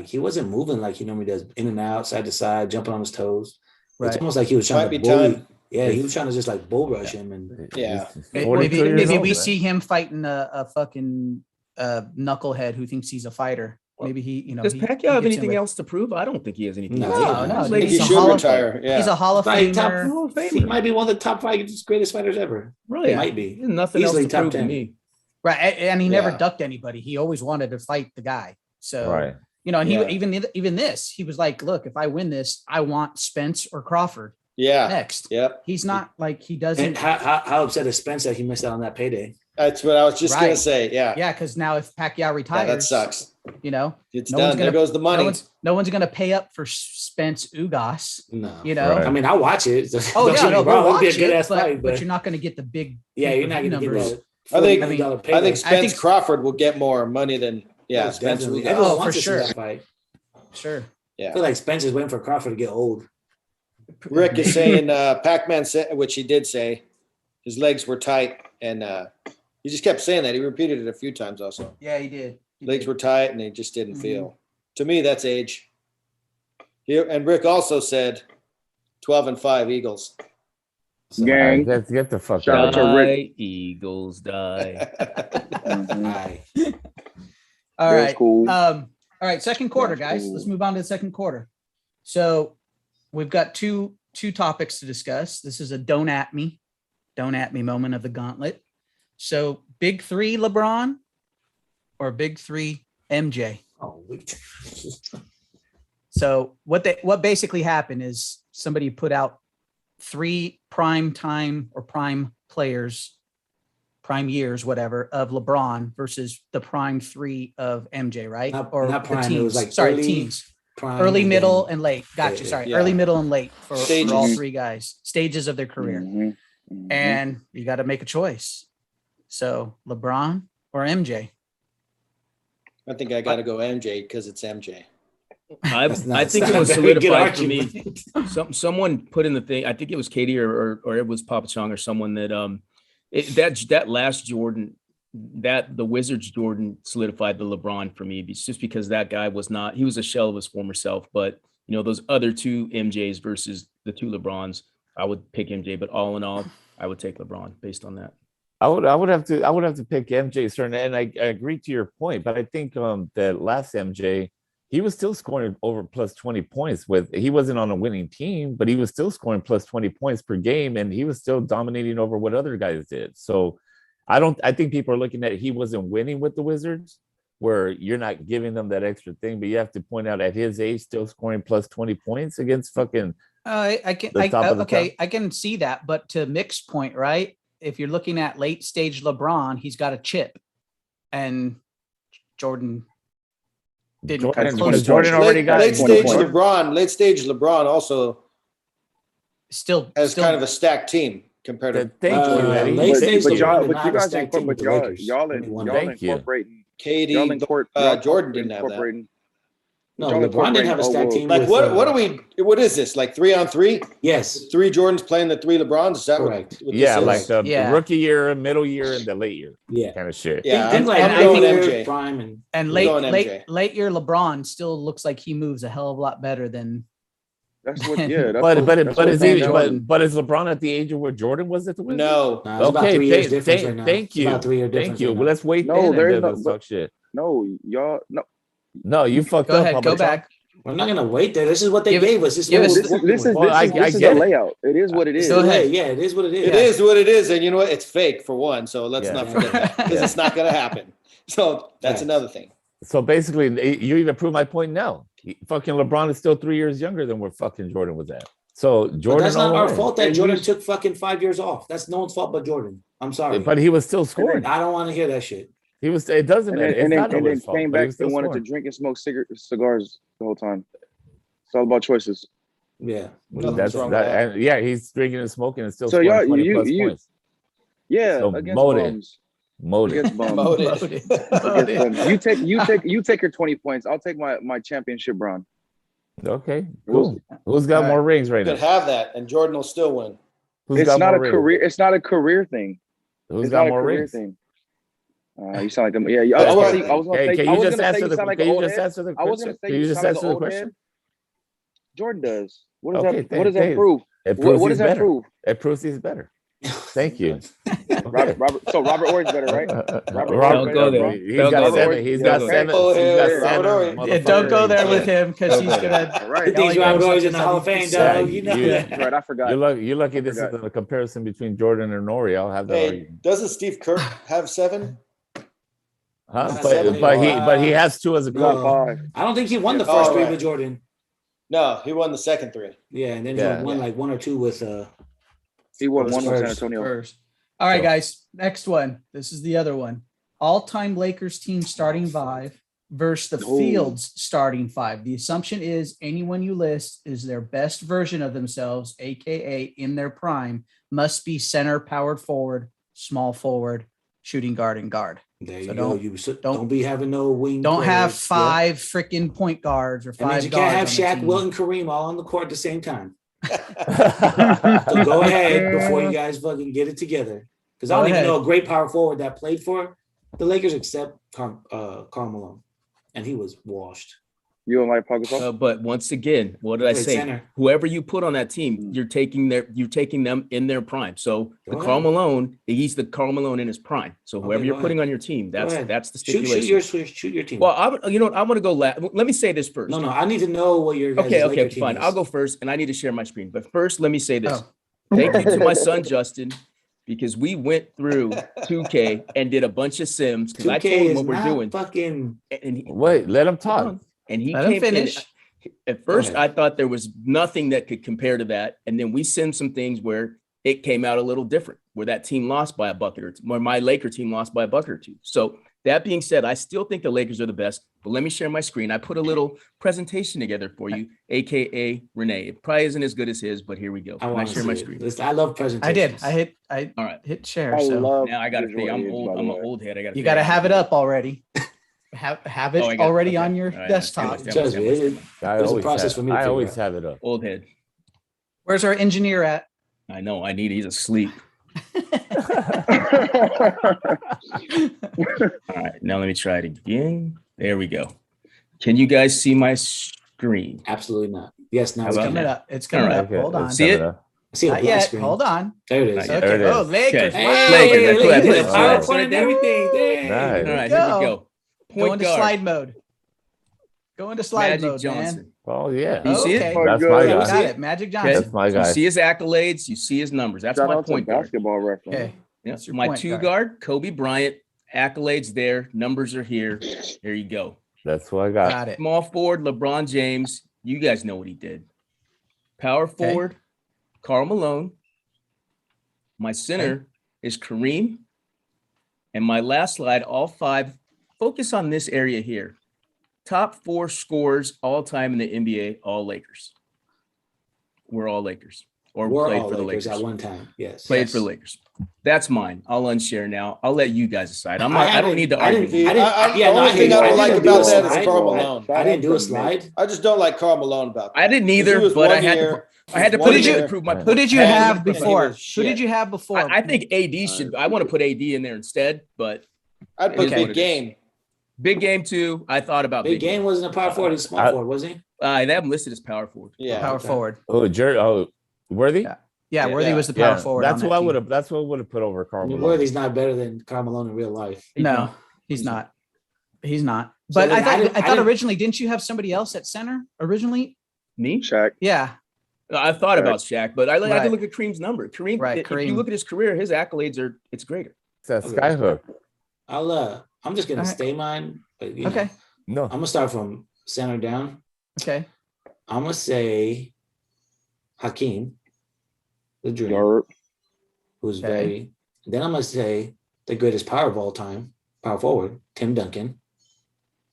he wasn't moving like he normally does, in and out, side to side, jumping on his toes. right. It's almost like he was trying Might to be bully. time. Yeah, he was trying to just like bull rush him, and Yeah. Maybe we see him fighting a fucking knucklehead who thinks he's a fighter. Maybe he, Does Pacquiao have anything else to prove? I don't think he has anything. No, else. No, I he's think he a should Hall of- retire. Yeah. He's a Hall of Like Famer. he might be one of the top 5 greatest fighters ever. Really? He might be. There's nothing Easily else to top prove 10. to me. Right. And he never Yeah. ducked anybody. He always wanted to fight the guy. So, Right. and Yeah. he even this, he was like, look, if I win this, I want Spence or Crawford Yeah. next. Yep. He's not like he And doesn't. how upset is Spence that he missed out on that payday? That's what I was just Right. going to say. Yeah. Yeah. Cause now if Pacquiao Yeah, retires, that sucks. It's It's No done. one's There gonna- goes the money. no one's going to pay up for Spence Ugas, No. Right. I mean, I'll watch it. Oh Don't yeah, get me no, wrong, go it'll watch be a good it, ass fight, but you're not going to get the big. yeah, you're not going to get numbers. that. I think- $40 million I payday. think Spence think- Crawford will get more money than Spence. definitely. Ugas. Everyone Oh, wants for to see sure. that fight. Sure. I feel like Spence is waiting for Crawford to get old. Rick is saying Pac-Man said, which he did say, his legs were tight, and he just kept saying that. He repeated it a few times also. Yeah, he did. Legs were tight, and they just didn't Mhm. feel. To me, that's age. Here, and Rick also said 12-5 Eagles. Gang. Get the fuck Shout out. out to Rick. Die, Eagles die. Mhm. Aye. All That's right. cool. All right. Second quarter, That's guys. cool. Let's move on to the second quarter. So we've got two topics to discuss. This is a don't at me moment of the gauntlet. So big three LeBron or big three MJ. Oh, wait. So what basically happened is somebody put out 3 prime time or prime players, prime years, whatever, of LeBron versus the prime 3 of MJ, right? Not the prime, it was like sorry, early, teams. Prime, Early, and middle, then- and late. Gotcha. Yeah, Sorry. yeah. Early, middle, and late for all Stages. 3 guys. Stages of their career. Mhm. Mhm. And you got to make a choice. So LeBron or MJ? I think I got to go MJ because it's MJ. That's not- I think it's it not was a very good solidified for me. argument. Someone put in the thing. I think it was Katie or it was Papa Chong or someone that that last Jordan, that the Wizards Jordan solidified the LeBron for me. It's just because that guy he was a shell of his former self. But those other 2 MJs versus the 2 LeBrons, I would pick MJ. But all in all, I would take LeBron based on that. I would have to pick MJ, certain, and I agree to your point, but I think that last MJ, he was still scoring over plus 20 points he wasn't on a winning team, but he was still scoring plus 20 points per game, and he was still dominating over what other guys did. So I think people are looking at he wasn't winning with the Wizards, where you're not giving them that extra thing, but you have to point out at his age, still scoring plus 20 points against fucking I can the top of the okay, top. I can see that, but to Mick's point, right? If you're looking at late stage LeBron, he's got a chip, and Jordan didn't come close. Jordan already got late 20 stage points. LeBron. Late stage LeBron also Still has kind of a stacked team compared to Thank you, Eddie. late stage But LeBron y'all, did but not you have a guys stacked team with the y'all Lakers. y'all Only one. Thank you. incorporating. Katie. Y'all Jordan didn't have that. incorporating. No, Y'all LeBron didn't have a stacked team. Like with, what is this? Like 3-on-3? Yes, 3 Jordans playing the 3 LeBrons? Is that correct. what this Yeah, is? like the Yeah. rookie year, middle year, and the late year Yeah. kind of shit. Yeah, Think like I'm 90 going years MJ. prime and And We're going MJ. late year LeBron still looks like he moves a hell of a lot better than That's what. Yeah. That's But what, that's what is Van he Jordan- but is LeBron at the age of where Jordan was at the Wizards? No. Nah, it's about Okay, 3 years thank, difference thank, right now. thank It's you. about 3 year Thank difference you. right Well, now. let's wait No, then and there's then no- let's talk shit. No, y'all. No. No, you fucked go up. ahead, Papa go Chong. back. We're not gonna wait there. This is what they Give- gave us. This is give what us- we're This working is with. Well, I this is get the it. layout. It is what it is. Go ahead. Yeah, it is what it is. It is what it is, and you know what? It's fake for one, so let's Yeah. not forget that because it's not going to happen. So that's Right. another thing. So basically, you even prove my point now. Fucking LeBron is still 3 years younger than where fucking Jordan was at. So But Jordan, that's not all the our way. fault that And Jordan you- took fucking 5 years off. That's no one's fault but Jordan. I'm sorry. But he was still scoring. I don't want to hear that shit. He was. It doesn't And matter. then, It's not and then nobody's fault. came but he back was still and wanted scoring. to drink and smoke cigars the whole time. It's all about choices. Yeah. Nothing's That's wrong that, with that. and yeah, he's drinking and smoking and still So scoring y'all, 20 you- plus you- points. Yeah, So against motive. bums. Motive. Against bums. Motive. Against bums. You take your 20 points. I'll take my championship run. Okay, We'll cool. Who's got All more rings right You now? could have that, and Jordan will still win. Who's It's got not more a rings? career. It's not a career thing. Who's It's got not a more career rings? thing. You sound like a yeah. I That's was right. gonna say. I was gonna Hey, say. can I you was just gonna say answer you the? sound like Can an you old just head. answer the I was gonna question? say Can you you just sound like answer an the old head. question? Jordan does. What does Okay, that? What does that thanks. prove? It What, proves what he's does that better. prove? It proves he's better. Thank you. Robert Ory's better, right? Don't go there. He's Don't got go there. seven. He's Yeah, got okay. seven. Oh, He's got yeah, seven. Robert Ory. Yeah, don't go there motherfucking with him because Don't he's go gonna. All right. He thinks Y'all Robert ain't Ory's in the gonna Hall of say Fame, he's dog. Yeah, You know you- that. That's right. I forgot. You're lucky this forgot. isn't a comparison between Jordan and Nori. I'll have that Hey, argument. doesn't Steve Kerr have 7? Huh? Not But, seven, but he has two as a He got coach. No. 5. I don't think he won the Oh, first three right. with Jordan. No, he won the second 3. Yeah, and then Yeah. he won like 1 or 2 with He won Those one with San Spurs. Antonio. Spurs. All right, So- guys. Next one. This is the other one. All-time Lakers team starting 5 versus the Oh. Fields starting 5. The assumption is anyone you list is their best version of themselves, aka in their prime, must be center, powered forward, small forward, shooting guard, and guard. there So you go. Don't be having no wing. Don't have players. 5 freaking point guards or That means 5 you can't have guards on the Shaq, team. Wilt, and Kareem all on the court at the same time. So So go ahead before you guys fucking get it together. Because I Go don't even ahead. know a great power forward that played for the Lakers except Karl Malone, and he was washed. You don't like Pau Gasol? But once again, what did I Played say? center. Whoever you put on that team, you're taking them in their prime. So the Go Karl ahead. Malone, he's the Karl Malone in his prime. So whoever Okay, you're go putting ahead. on your team, that's ahead. the Shoot stipulation. your team. Well, I want to go last. Let me say this first. no, I need to know what your guys' Okay, Laker team fine. is. I'll go first, and I need to share my screen. But first, let me say this. Oh. Thank you to my son Justin, because we went through 2K and did a bunch of sims because I 2K told him is what we're not doing. fucking. And he, wait, let him hold talk. on. And he Let him came in. finish. At first, ahead. I thought there was nothing that could compare to that, and then we sent some things where it came out a little different, where that team lost by a bucket or two, where my Laker team lost by a bucket or two. So that being said, I still think the Lakers are the best. But let me share my screen. I put a little presentation together for you, aka Renee. It probably isn't as good as his, but here we go. I Can I want to share see my it. screen? Listen, I love presentations. I did. I All right. hit share. I So love. Now I got to visual think. I'm aids, old. by the I'm way. an old head. I got. you got to have it up already. Have it Oh, I got it. already Okay. on your All right. desktop. Trust me, it- There's a process for me to I figure always out. have it up. Old head. Where's our engineer at? I know. I need. He's asleep. All right. Now let me try it again. There we go. Can you guys see my screen? Absolutely not. Yes, now How we about can. Coming up. It's coming All right. up. Hold on. See it? I see a Not black yet. screen. Hold on. There it is. Not yet. Okay. There it Oh, is. Lakers. Okay. Wow. Lakers, that's what I look put. at the See that? PowerPoint and everything. Dang. Nice. All right. go. Here we go. Go Point into guard. slide mode. Go into slide Magic mode, Johnson. Oh yeah, You see it? Okay. Oh, that's good. my Got guy. it. Magic Okay. Johnson. That's my You guy. see his accolades. You see his numbers. That's Shout my out to point guard. basketball reference. Okay. Yeah. That's your My point two guard. guard, Kobe Bryant. Accolades there. Numbers are here. There you go. That's who I got. Got it. Small forward, LeBron James. You guys know what he did. Power forward, Karl Malone. My center is Kareem. And my last slide, all 5. Focus on this area here. Top 4 scorers all time in the NBA, all Lakers. We're all Lakers. Or We're played all for the Lakers Lakers. at one time. Yes. Played Yes. for the Lakers. That's mine. I'll unshare now. I'll let you guys decide. I I don't need to I argue. didn't- I didn't- The yeah, no, only I thing hear I you. don't like didn't do about a that is slide. Karl Malone. I didn't do a slide. I just don't like Karl Malone about that. I didn't 'Cause he either, was but I one had to. year- I had to one put it in year- to prove my Who Who point. did you And have he was before? Who shit. did you have before? I think AD should. I want to put AD in there instead, but I'd put It is what big it is. game. big game too. I thought about Big game wasn't a power forward. He's small I- forward, was he? They have him listed as power forward. Yeah. power Okay. forward. Worthy. Yeah. Yeah. Worthy was the Yeah, power forward. that's on who I that would team. have. That's what I would have put over I Karl mean, Malone. Worthy's not better than Karl Malone in real life. No, he's not. He's not. So But then I I thought didn't- originally, didn't you have somebody else at center originally? Me? Shaq. Yeah. I thought Right. about Shaq, but I had Right. to look at Kareem's number. Kareem, Right, if Kareem. you look at his career, his accolades it's greater. It's that Okay. skyhook. I'm just gonna All right. stay mine. But, you know, Okay. No, I'm gonna start from center down. Okay. I'm gonna say Hakeem, the Dream, Yard. who's Okay. very. Then I'm gonna say the greatest power of all time, power forward, Tim Duncan.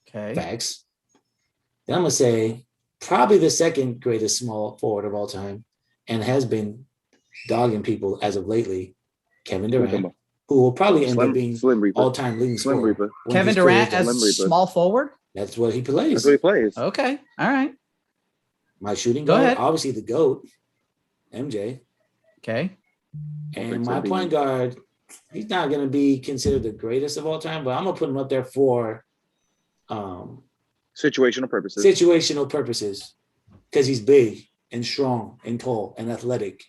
Okay. Facts. Then I'm gonna say probably the second greatest small forward of all time, and has been dogging people as of lately, Kevin Durant, who will probably end up being all-time leading scorer. Kevin Durant as small forward? That's what he plays. That's what he plays. Okay. All right. My shooting Go guard, ahead. obviously the GOAT, MJ. Okay. And my point guard, he's not going to be considered the greatest of all time, but I'm going to put him up there for situational purposes. Because he's big and strong and tall and athletic.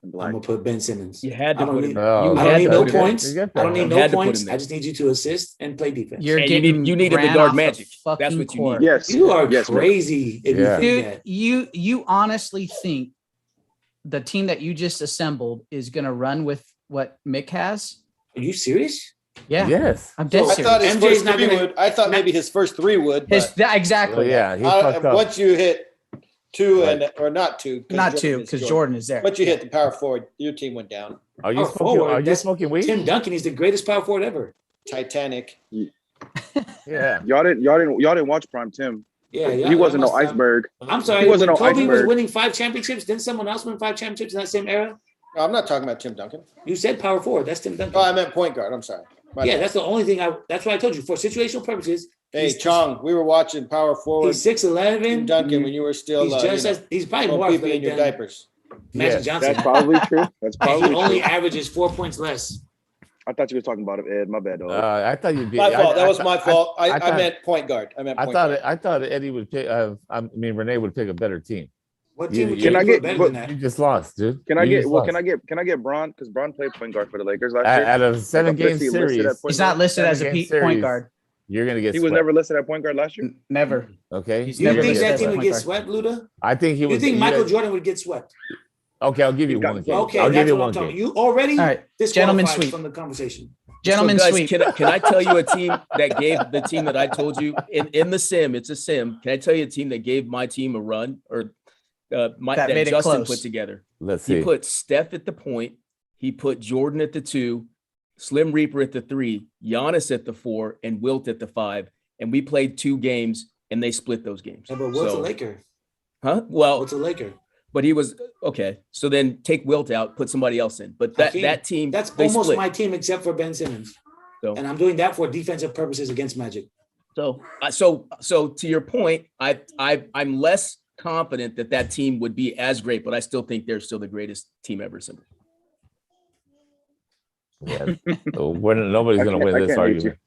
I'm going to put Ben Simmons. You had to I don't put him need, there. I don't need no points. You get I don't that. need You no had to put points. him there. I just need you to assist and play defense. You're And getting you needed the ran guard off magic. the That's what fucking you need. court. Yes. You are Yes, Mick. crazy if Yeah. you think Dude, that. you honestly think the team that you just assembled is going to run with what Mick has? Are you serious? Yeah. Yes. I'm dead I serious. thought his MJ's first not three gonna- would. I thought maybe his first three would. But Exactly. Well, yeah, he fucked up. once you hit two Right. or not two, Not two, because Jordan is there. Once you hit the power forward, your team went down. Are you Power smoking? forward, Are you that's smoking weed? Tim Duncan, he's the greatest power forward ever. Titanic. Yeah. Y'all didn't watch Prime Tim. Yeah, He wasn't no must have- iceberg. I'm sorry. He wasn't when no Kobe was iceberg. winning 5 championships, didn't someone else win 5 championships in that same era? No, I'm not talking about Tim Duncan. You said power forward. That's Tim Duncan. Oh, I meant point guard. I'm sorry. My Yeah, bad. that's the only thing that's why I told you for situational purposes. Hey, he's- Chong, we were watching power forward. He's 6'11". Tim Duncan when you were still He's just as he's probably more people in athletic your than diapers. Magic Yes. Johnson. That's probably true. That's And probably he only true. averages 4 points less. I thought you were talking about it, Ed. My bad, dog. I thought you'd be. My fault. That was I- my fault. I thought- meant point guard. I meant I point thought. guard. I thought Eddie would pick. Renee would pick a better team. What You- team would Can you I put get- better but- than that? You just lost, dude. Can I You get just well? lost. Can I get Braun? Because Braun played point guard for the Lakers last year. Out of Like, 7-game is he listed series? at point He's not guard? listed as a Seven-game point series. guard. You're gonna get. He was swept, never listed at point guard last year. Never. Okay. He's You never think listed that as team a would point get guard. swept, Luda? I think he You was. think Michael Jordan would get swept? Okay, I'll give you He's got- one game. Okay, I'll give that's you what I'm one talking. game. You already All right. disqualified Gentlemen sweep. from the conversation. Gentlemen So guys, sweep. can I tell you a team that gave the team that I told you in the sim? It's a sim. Can I tell you a team that gave my team a run or that made it Justin close. put together? Let's He see. put Steph at the point. He put Jordan at the 2, Slim Reaper at the 3, Giannis at the 4, and Wilt at the 5. And we played 2 games, and they split those games. Yeah, but what's a So- Laker? Huh? Well, What's a Laker? but he was okay. So then take Wilt out, put somebody else in. But Hakeem. that team, That's they almost split. my team except for Ben Simmons. So- And I'm doing that for defensive purposes against Magic. So to your point, I'm less confident that team would be as great, but I still think they're still the greatest team ever assembled. Yeah. So nobody's I gonna can't- win I this can't hate you. argument.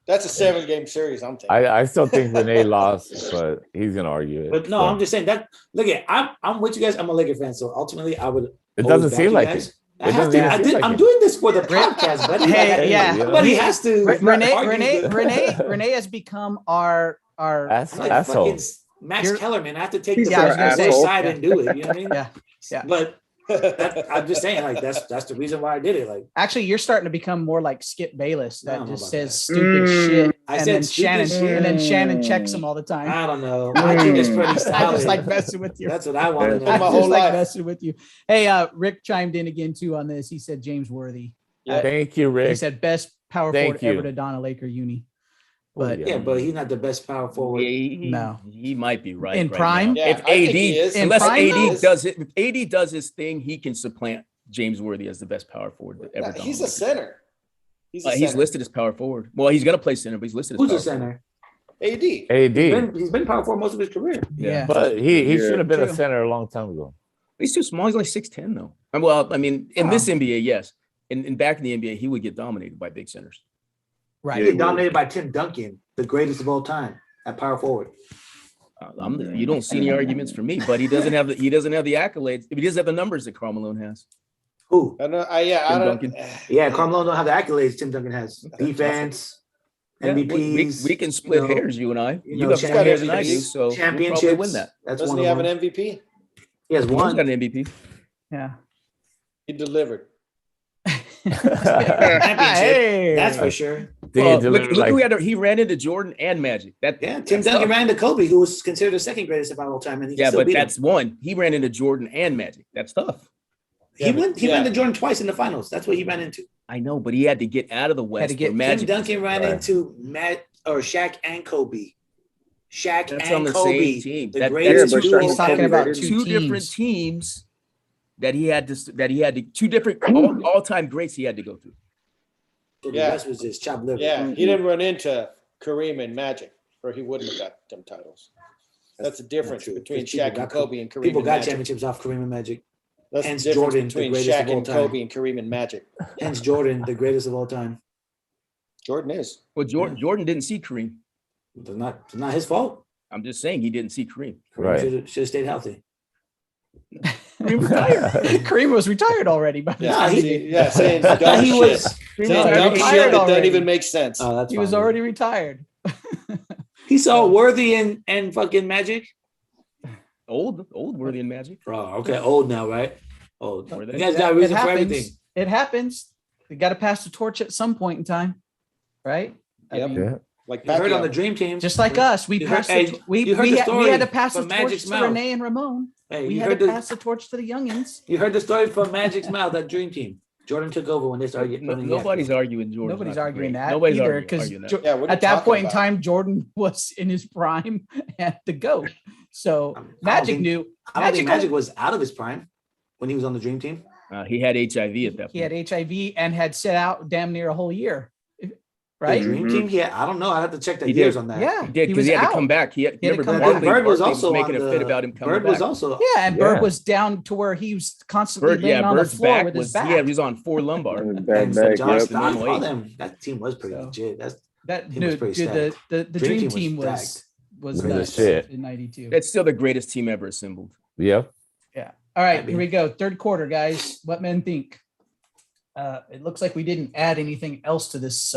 That's a 7-game series. I'm thinking. I still think Renee lost, but he's gonna argue it. But no, So, I'm just saying that. Look at, I'm with you guys. I'm a Laker fan, so ultimately, I would. It always doesn't back seem you like guys. it. I It have doesn't to. even seem like I'm it. doing this for the podcast, buddy. Hey, yeah. you know? But he has to. Renee, argue Renee, the- Renee has become our I'm like Asshole. fucking Max You're- Kellerman. I have to take He's the our asshole. side and do it. You know what I mean? Yeah. Yeah. But I'm just saying, like that's the reason why I did it. Like Actually, you're starting to become more like Skip Bayless that I don't know just about says that. stupid shit. I and said then stupid Shannon shit. and then Shannon checks him all the time. I don't know. My team is pretty I solid. just like messing with you. That's what I want to I know. my just whole like life. messing with you. Hey, Rick chimed in again too on this. He said James Worthy. Yeah. Thank you, He Rick. said best power Thank forward ever you. to Donna Laker uni. Oh, But Yeah, but he's not the best power forward. No. he might be right In right prime? now. Yeah, If I think AD, he is. In unless prime, AD though? does it, if AD does his thing, he can supplant James Worthy as the best power forward that ever done. He's a center. He's a He's center. listed as power forward. Well, he's gonna play center, but he's listed as Who's power a center? AD. AD. He's been power forward most of his career. yeah. But he Yeah. should have been True. a center a long time ago. forward. He's too small. He's only 6'10", though. Well, I mean, in this NBA, yes. In back in the NBA, he would get dominated by big centers. Right. He get dominated by Tim Duncan, the greatest of all time at power forward. You don't see any arguments for me, but he doesn't have the accolades. If he doesn't have the numbers that Karl Malone has. Who? I don't, I Tim don't. Duncan. Yeah, Carmelo don't have the accolades Tim Duncan has. Defense, Yeah, MVPs. we can split you know, hairs, you and I. you You know, have more hairs than I do, championships, so we'll probably championships. win that. That's Doesn't one he of have them. an MVP? He has He's one. got an MVP. Yeah. He delivered. Hey. That's for sure. Well, look who he ran into Jordan and Magic. Yeah, Tim that's Duncan tough. ran into Kobe, who was considered the second greatest of all time, and he Yeah, still but beat him. that's one. He ran into Jordan and Magic. That's tough. He went yeah. into Jordan twice in the finals. That's what he ran into. I know, but he had to get out of the West. to get where Magic. Tim Duncan ran Right. into Matt or Shaq and Kobe. Shaq That's and on the Kobe, same team. the That- greatest but duo Shaq He's and talking Kobe about rated- two different teams. teams that he had to two different all-time greats he had to go through. So the Yeah. rest was just chopped liver. Yeah, he didn't run into Kareem and Magic, or he wouldn't have got them titles. That's the difference not true, between 'cause people Shaq and got- Kobe and Kareem People and got Magic. championships off Kareem and Magic. That's hence the difference Jordan, the between greatest of Shaq all and time. Kobe and Kareem and Magic. Hence Jordan, the greatest of all time. Jordan is. Well, Jordan didn't see Kareem. It's not his fault. I'm just saying he didn't see Kareem. Right. Should have stayed healthy. Kareem retired. Kareem was retired already. By the Yeah, time saying I thought dumb he shit. was. Kareem Saying was dumb already shit retired that doesn't already. even make sense. Oh, that's He was fine. already retired. He saw Worthy and fucking Magic. Old Worthy and Magic. Oh, okay, old now, right? Old. Were You they? guys got a It reason for happens. everything. It happens. You got to pass the torch at some point in time, right? I Yep. mean, Yeah. Like You heard on the Pacquiao. Dream Team. just like us, we You heard- passed. hey, The, we you heard we, the had, we had to story pass the from torch Magic's to mouth. Renee and Ramon. Hey, We you had heard to the pass the torch to the youngins. you heard the story from Magic's mouth. That Dream Team. Jordan took over when they started getting. Nobody's arguing Jordan. Nobody's arguing that Nobody's either arguing because that. Yeah, what are you at that talking point in about? time, Jordan was in his prime and the GOAT. So I don't Magic think- knew. I don't think Magic- Magic was out of his prime when he was on the Dream Team. He had HIV at that point. He had HIV and had set out damn near a whole year, The right? Dream Team. Yeah, I don't know. I have to check the He years did. on that. Yeah, He did because he had to come back. He He had to remember come And back. then Barkley, Bird was Barkley also making on a the, fit about him coming Bird back. was also. Yeah, and Yeah. Bird was down to where he was constantly Bird, laying on Bird's the floor back with his was back. he was on 4 lumbar. And Bad so back, John yep. Stockton, normal all age. them. That team was pretty So- legit. That Team was dude, pretty the Dream Team was was stacked. was Was the nuts shit. in '92. That's still the greatest team ever assembled. Yeah. Yeah. All right, I mean- here we go. Third quarter, guys. What men think? It looks like we didn't add anything else to this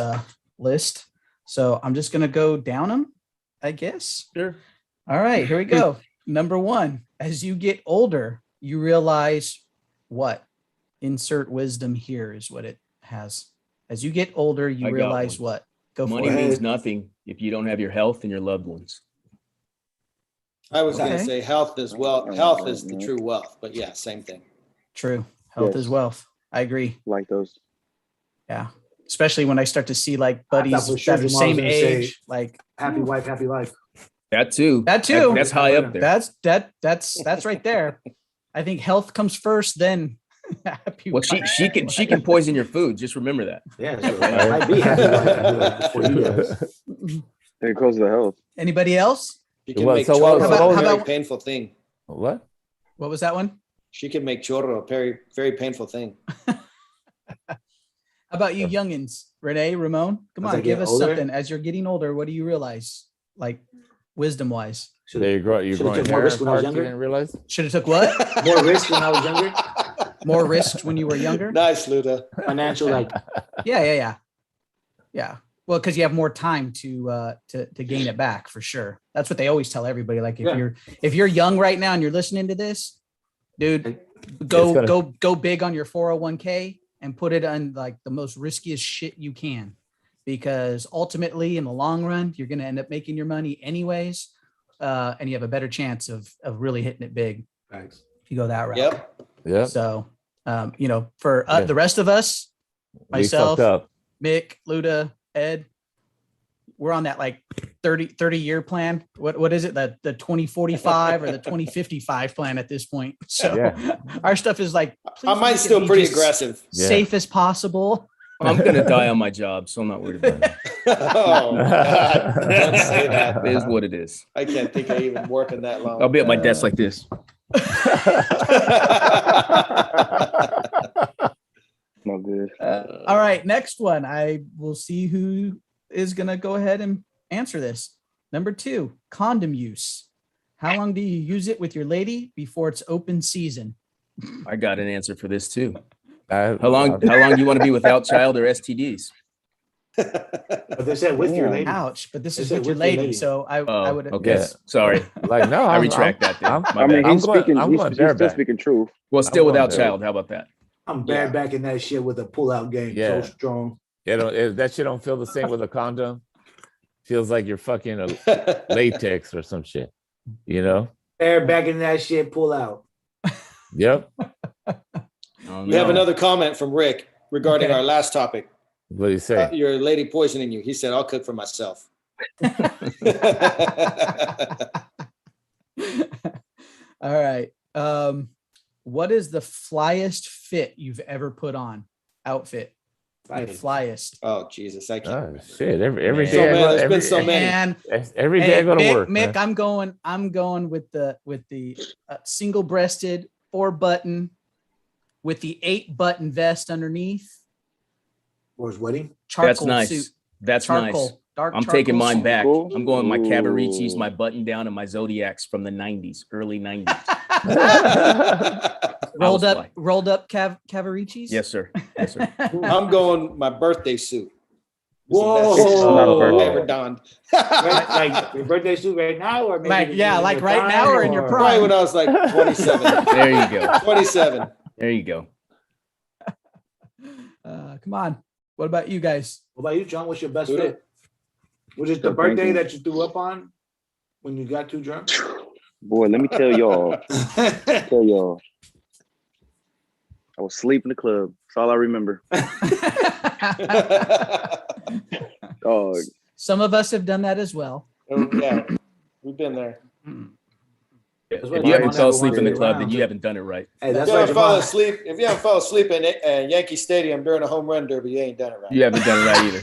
list, so I'm just gonna go down them, I guess. Sure. All right, here we go. Number one, as you get older, you realize what? Insert wisdom here is what it has. As you get older, you I got realize one. what? Go Money for it. means nothing if you don't have your health and your loved ones. I was going Okay. to say health is wealth. Health is the true wealth. But yeah, same thing. True. Health Yes. is wealth. I agree. Like those. Yeah. Especially when I start to see like I thought buddies for sure that are Jamal same was gonna say- age, like Happy wife, happy life. That too. That too. That's high up there. that's right there. I think health comes first, then happy. Well, wife. she can poison your food. Just remember that. Yeah, so I might be happy wife, happy life before you guys. It goes to health. Anybody else? She can Well, make so chorro what- so a how very about- painful thing. What? What was that one? She can make chorro a very, very painful thing. How about you youngins? Renee, Ramon? Come As on, I give get us older? something. As you're getting older, what do you realize? Like wisdom wise. There you grow. You Should've growing took more hair risk when I was apart, you younger. didn't realize? Should have took what? More risk when I was younger. More risks when you were younger? Nice, Luda. Financial, like Yeah. Well, because you have more time to gain it back for sure. That's what they always tell everybody. Like if you're young right now and you're listening to this, dude, go big on your 401k and put it on like the most riskiest shit you can, because ultimately in the long run you're gonna end up making your money anyways, and you have a better chance of really hitting it big Thanks. if you go that route. Yep. Yeah. So, for Yeah. the rest of us, We myself, fucked up. Mick, Luda, Ed, we're on that like 30 year plan. What is it? That the 2045 or the 2055 plan at this point. So Yeah. our stuff is like, I please might make it still be pretty just aggressive. Yeah. safe as possible. I'm gonna die on my job, so I'm not worried about it. Oh, God. Don't say that. It is what it is. I can't think of even working that long. I'll be at my desk like this. No good. All right, next one. I will see who is gonna go ahead and answer this. Number 2, condom use. How long do you use it with your lady before it's open season? I got an answer for this too. How How long do you want to be without child or STDs? But they said with your lady. Ouch! But this They is said with your with your lady, lady. so I Oh, would. okay. Yeah. Sorry. Like no, I retract that then. My I mean, bad. he's speaking. I'm He's going still bareback. speaking truth. Well, still I'm without going child. How about that? I'm bareback in that shit with a pull-out game. Yeah. So strong. that shit don't feel the same with a condom. Feels like you're fucking a latex or some shit. You know? Bareback in that shit, pull out. Yep. We have another comment from Rick regarding Okay. our last topic. What do you say? Your lady poisoning you. He said, I'll cook for myself. All right. What is the flyest fit you've ever put on? Outfit. The flyest. Oh Jesus, I can't. Oh shit! Every Man. day, So I man, go, there's been every, so many. And every day I go to Mick, work. Mick, man. I'm going with the single-breasted 4-button with the 8-button vest underneath. For his wedding. Charcoal That's nice. suit. That's Charcoal. nice. Dark I'm taking charcoal mine suit. back. Cool. I'm going with my Cavariccis, Ooh. my button down, and my Zodiacs from the 90s, early 90s. rolled fly. up Cavariccis. Yes, sir. Yes, sir. I'm going my birthday suit. It's the Whoa. best suit Not a birthday. I've ever donned. Like your birthday suit right now, or maybe Like, yeah, in like your right now or in your or- prime? Probably when I was like 27. There you go. 27. There you go. Come on. What about you guys? What about you, John? What's your best Who fit? Was it the Good birthday thinking. that you threw up on when you got too drunk? Boy, let me tell y'all. I was asleep in the club. That's all I remember. Dog. Some of us have done that as well. Yeah, we've been there. That's why If you John haven't fell never asleep in the wanted club, around. then you haven't done it right. Hey, If that's you why haven't fell Javon- asleep, if you haven't fell asleep in Yankee Stadium during a home run derby, you ain't done it right. You haven't done it right either.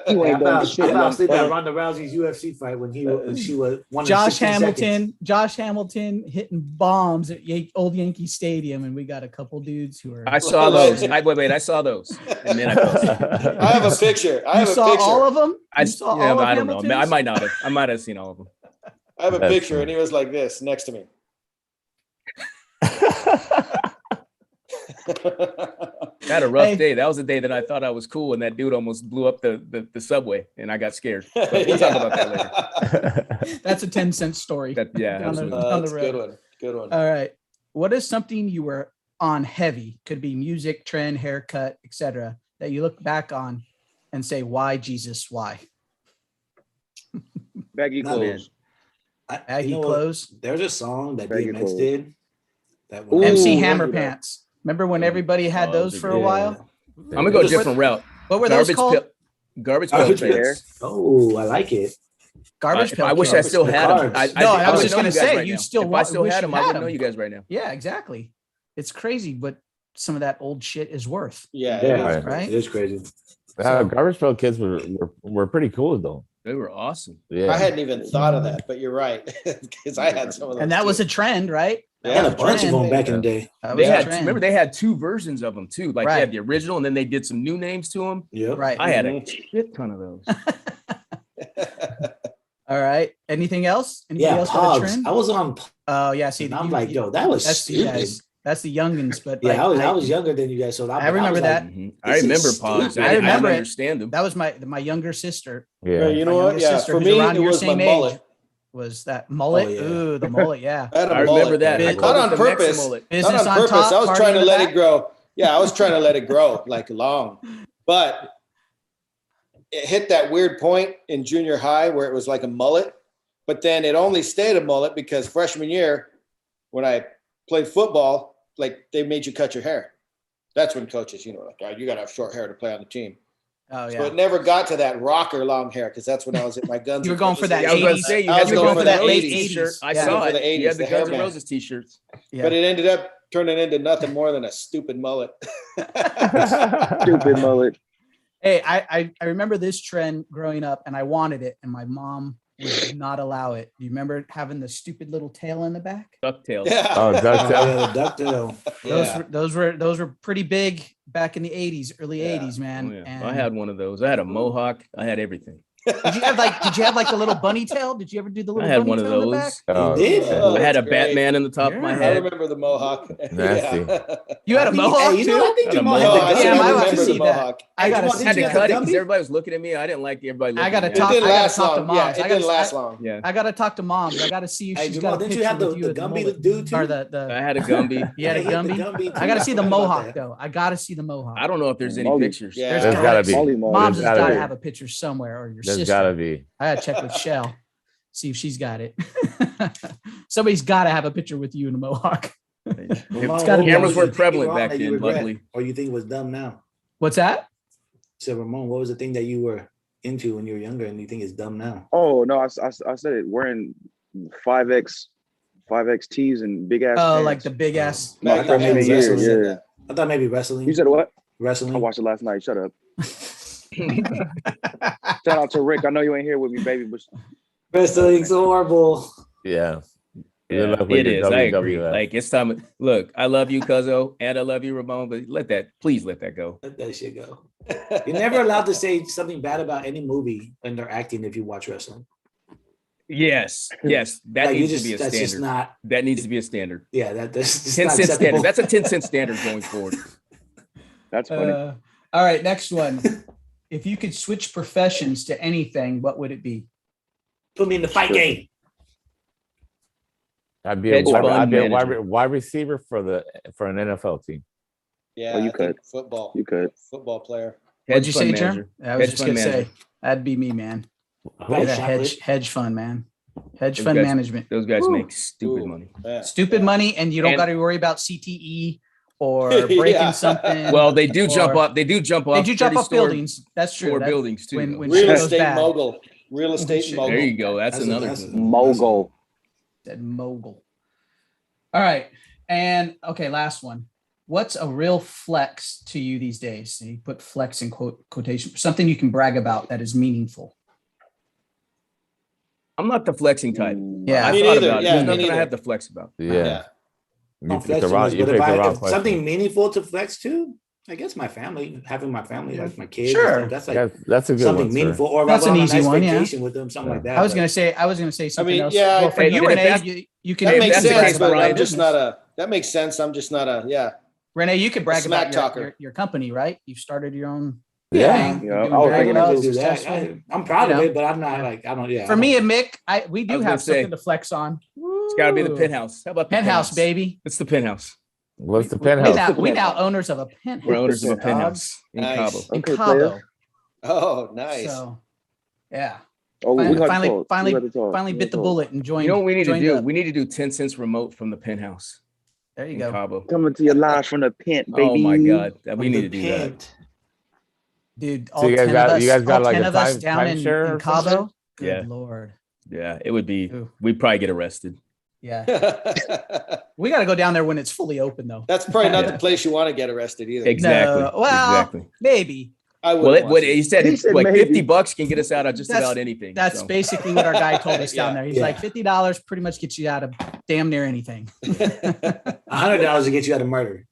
You I ain't done fell shit. I fell asleep at young Ronda Rousey's UFC fight when she was one. Josh Hamilton hitting bombs at old Yankee Stadium, and we got a couple dudes who are. I saw those. Wait, I saw those. And then I fell asleep. I have a picture. I You have a saw picture. all of them? I, You saw yeah, all of I don't know. I Hamilton's? might not have. I might have seen all of them. I have a That's picture, funny. and he was like this next to me. I had a rough Hey. day. That was the day that I thought I was cool, and that dude almost blew up the subway, and I got scared. But we'll talk about that later. That's a 10-cent story. That, yeah, Down the- absolutely. down the That's a road. good one. Good one. All right. What is something you were on heavy? Could be music, trend, haircut, etc. That you look back on and say, "Why, Jesus, why?" Baggy No, clothes. Baggy clothes. There's a song that Baggy DMX clothes. did. That Ooh, MC I Hammer remember that. Pants. Remember when everybody had Oh, those those for are a good. while? I'm gonna go a different route. What were those Garbage called? pail. Garbage pail Garbage trailers. Pails. Oh, I like it. Garbage pail. I wish I Trailers. still The had them. cards. No, I wouldn't was just know gonna you guys say, right you now. still If I want- still wish had you them, I had wouldn't know them. you guys right now. Yeah, exactly. It's crazy what some of that old shit is worth. Yeah. Yeah, it is. Right? It is crazy. Garbage Pail Kids were pretty cool though. They were awesome. Yeah. I hadn't even thought of that, but you're right. Because I had some of those. And that was too. a trend, right? They had a Yeah, bunch of trend. them back in the day. That They was a had trend. remember they had two versions of them too. Like Right. they had the original, and then they did some new names to them. Yep. Right. I had a shit ton of those. All right. Anything else? Anybody Yeah, else got a Pogs. trend? I was on. Oh yeah. See, And I'm like, yo, that was that's the stupid. guys. That's the youngins. But Yeah, like, I was younger than you guys, so I remember was that. Like, Mhm. I This is remember Pogs. stupid. I remember it. didn't understand them. That was my younger sister. Yeah. Yeah, you My know what? youngest Yeah, sister for who's me, around it your was my same age. mullet. Was that mullet? Oh, yeah. Ooh, the mullet. Yeah. I had a I remember mullet. that. I Not called on it the Mexa purpose. mullet. Not Business on on purpose. top. I was party trying in to the let back. it grow. Yeah, I was trying to let it grow like long, but it hit that weird point in junior high where it was like a mullet, but then it only stayed a mullet because freshman year, when I played football, like they made you cut your hair. That's when coaches, like, oh, you got to have short hair to play on the team. Oh So yeah. it never got to that rocker long hair because that's when I was at my guns. You were and going for that Yeah, I was going to 80s. say you I had was to going go for for that that late 80s 80s. t-shirt. I Yeah. saw Going for it. the 80s, You had the the Guns N' hairband. Roses t-shirts. Yeah. But it ended up turning into nothing more than a stupid mullet. Stupid mullet. Hey, I remember this trend growing up, and I wanted it, and my mom would not allow it. Do you remember having the stupid little tail in the back? DuckTales. Yeah. Oh, oh, that's yeah, the ducktail. Yeah. Those were pretty big back in the 80s, early Yeah. 80s, man. Oh, yeah. And I had one of those. I had a mohawk. I had everything. did you have like the little bunny tail? Did you ever do the little I had bunny one of tail in the those. back? Oh, You did? Oh, I had a that's great. Batman in the top of my Yeah. I head. remember the mohawk. Nasty. Yeah. You had a mohawk Hey, you know, too? I think Had a Jamal mohawk. had I the said Yeah, gumby. I I want to remember see the that. mohawk. I gotta Jamal, see I had did you to have the cut it because Gumby? everybody was looking at me. I didn't like everybody looking I gotta at It me. talk- didn't I gotta last talk to long. moms. Yeah, I it gotta- didn't last long. Yeah, I gotta talk to moms. I gotta see if Hey, she's Jamal, got a didn't picture you have with the you with Gumby mullet. dude too? Or the I had a Gumby. you had a Yeah, he had the Gumby? Gumby, too. I gotta see I the forgot about mohawk that. though. I gotta see the mohawk. I don't know if there's any Molly. pictures. Yeah. There's gotta be. Molly Molly. Mom's has gotta gotta be. have a picture somewhere, or your There's sister. gotta be. I gotta check with Shell, see if she's got it. Somebody's gotta have a picture with you in a mohawk. Ramon, It's gotta what be- Cameras was were the thing prevalent wrong back that you then, regret, luckily. Or you think was dumb now? What's that? So Ramon, what was the thing that you were into when you were younger, and you think it's dumb now. Oh no, I said it. Wearing 5X tees and big ass. Oh, pants. like the big ass. My I thought freshman maybe year, wrestling. yeah. I thought maybe wrestling. You said what? Wrestling. I watched it last night. Shut up. Shout out to Rick. I know you ain't here with me, baby, but Wrestling's horrible. Yeah. Good Yeah, luck with it your is. I agree. WWF. Like it's time. Look, I love you, Cuzzo, and I love you, Ramon. But please let that go. Let that shit go. You're never allowed to say something bad about any movie when they're acting if you watch wrestling. Yes, that Like, needs to be a that's just standard. not. That needs to be a standard. Yeah, that's just 10 not cent acceptable. standard. That's a 10-cent standard going forward. that's funny. All right, next one. If you could switch professions to anything, what would it be? Put me in the fight game. I'd be Hedge fund a management. wide receiver for an NFL team. Yeah, Oh, you I think could. football. You could. Football player. What'd you Hedge fund say, manager. Jerm? I was Hedge just fund gonna say manager. that'd be me, man. Right, Be the chocolate. hedge fund, man. Hedge Those fund guys- management. Those guys Woo. make stupid Ooh. money. Yeah. Stupid money, and you don't And- got to worry about CTE or breaking Yeah. something. Well, they do jump Or- up. They do jump they off. do jump 30 off buildings. That's true. Or That- buildings too. when- though. when Real shit goes estate bad. mogul. Real estate shit- mogul. There you go. That's another that's- good one. Mogul. Said mogul. All right, and okay, last one. What's a real flex to you these days? And you put flex in quotation. Something you can brag about that is meaningful. I'm not the flexing type. Yeah. I Me thought neither. about it. Yeah, There's me nothing I neither. have to flex about. Yeah. Yeah. You Don't picked flex the too wrong, much, you but picked the wrong if question. something meaningful to flex to, I guess my family, having my family, like my kids. Sure. And stuff, that's like Yeah, that's a good something one, sir. meaningful. Or if That's I an go on a easy nice one, yeah. vacation with them, something Yeah. like that. I was but- gonna say something else. yeah, Well, for hey, you, but if Renee, that's- you can. That Hey, makes that's a sense, big but brag. I'm just not a. That makes sense. I'm just not a. Yeah. Renee, you could brag smack about talker. your company, right? You've started your own. Yeah. thing. Yeah, You're doing I was very thinking well, to do that. successful. I'm proud You of know? it, but I'm not like I don't. Yeah. For me and Mick, we do was have gonna say, something to flex on. It's got to be the Woo. penthouse. How about the Penthouse, baby. It's the penthouse. What's the We penthouse? now owners of a penthouse. We're owners of a dog. penthouse in Nice. Cabo. In Okay, Cabo. player. Oh, nice. So, yeah. Oh, we got to talk. Finally We got to talk. bit We the got to talk. bullet and joined. You know what we need to joined do? up. We need to do 10 cents remote from the penthouse There you in go. Cabo. Coming to you live from the pent, baby. Oh my God. We From need the to do that. pant. Dude, So you guys 10 got- of us, you guys got all like 10 a of us time- down in timeshare or Cabo. something? Good Yeah. Lord. Yeah, it would be. Ooh. We'd probably get arrested. Yeah. We got to go down there when it's fully open, though. That's probably not Yeah. the place you want to get arrested either. Exactly. well, exactly. Maybe. I Well, would. what he said, He it's said like maybe. $50 can get us out of just That's- about anything. That's so. basically what our guy told us down Yeah. there. He's Yeah. like $50 pretty much gets you out of damn near anything. $100 to get you out of murder.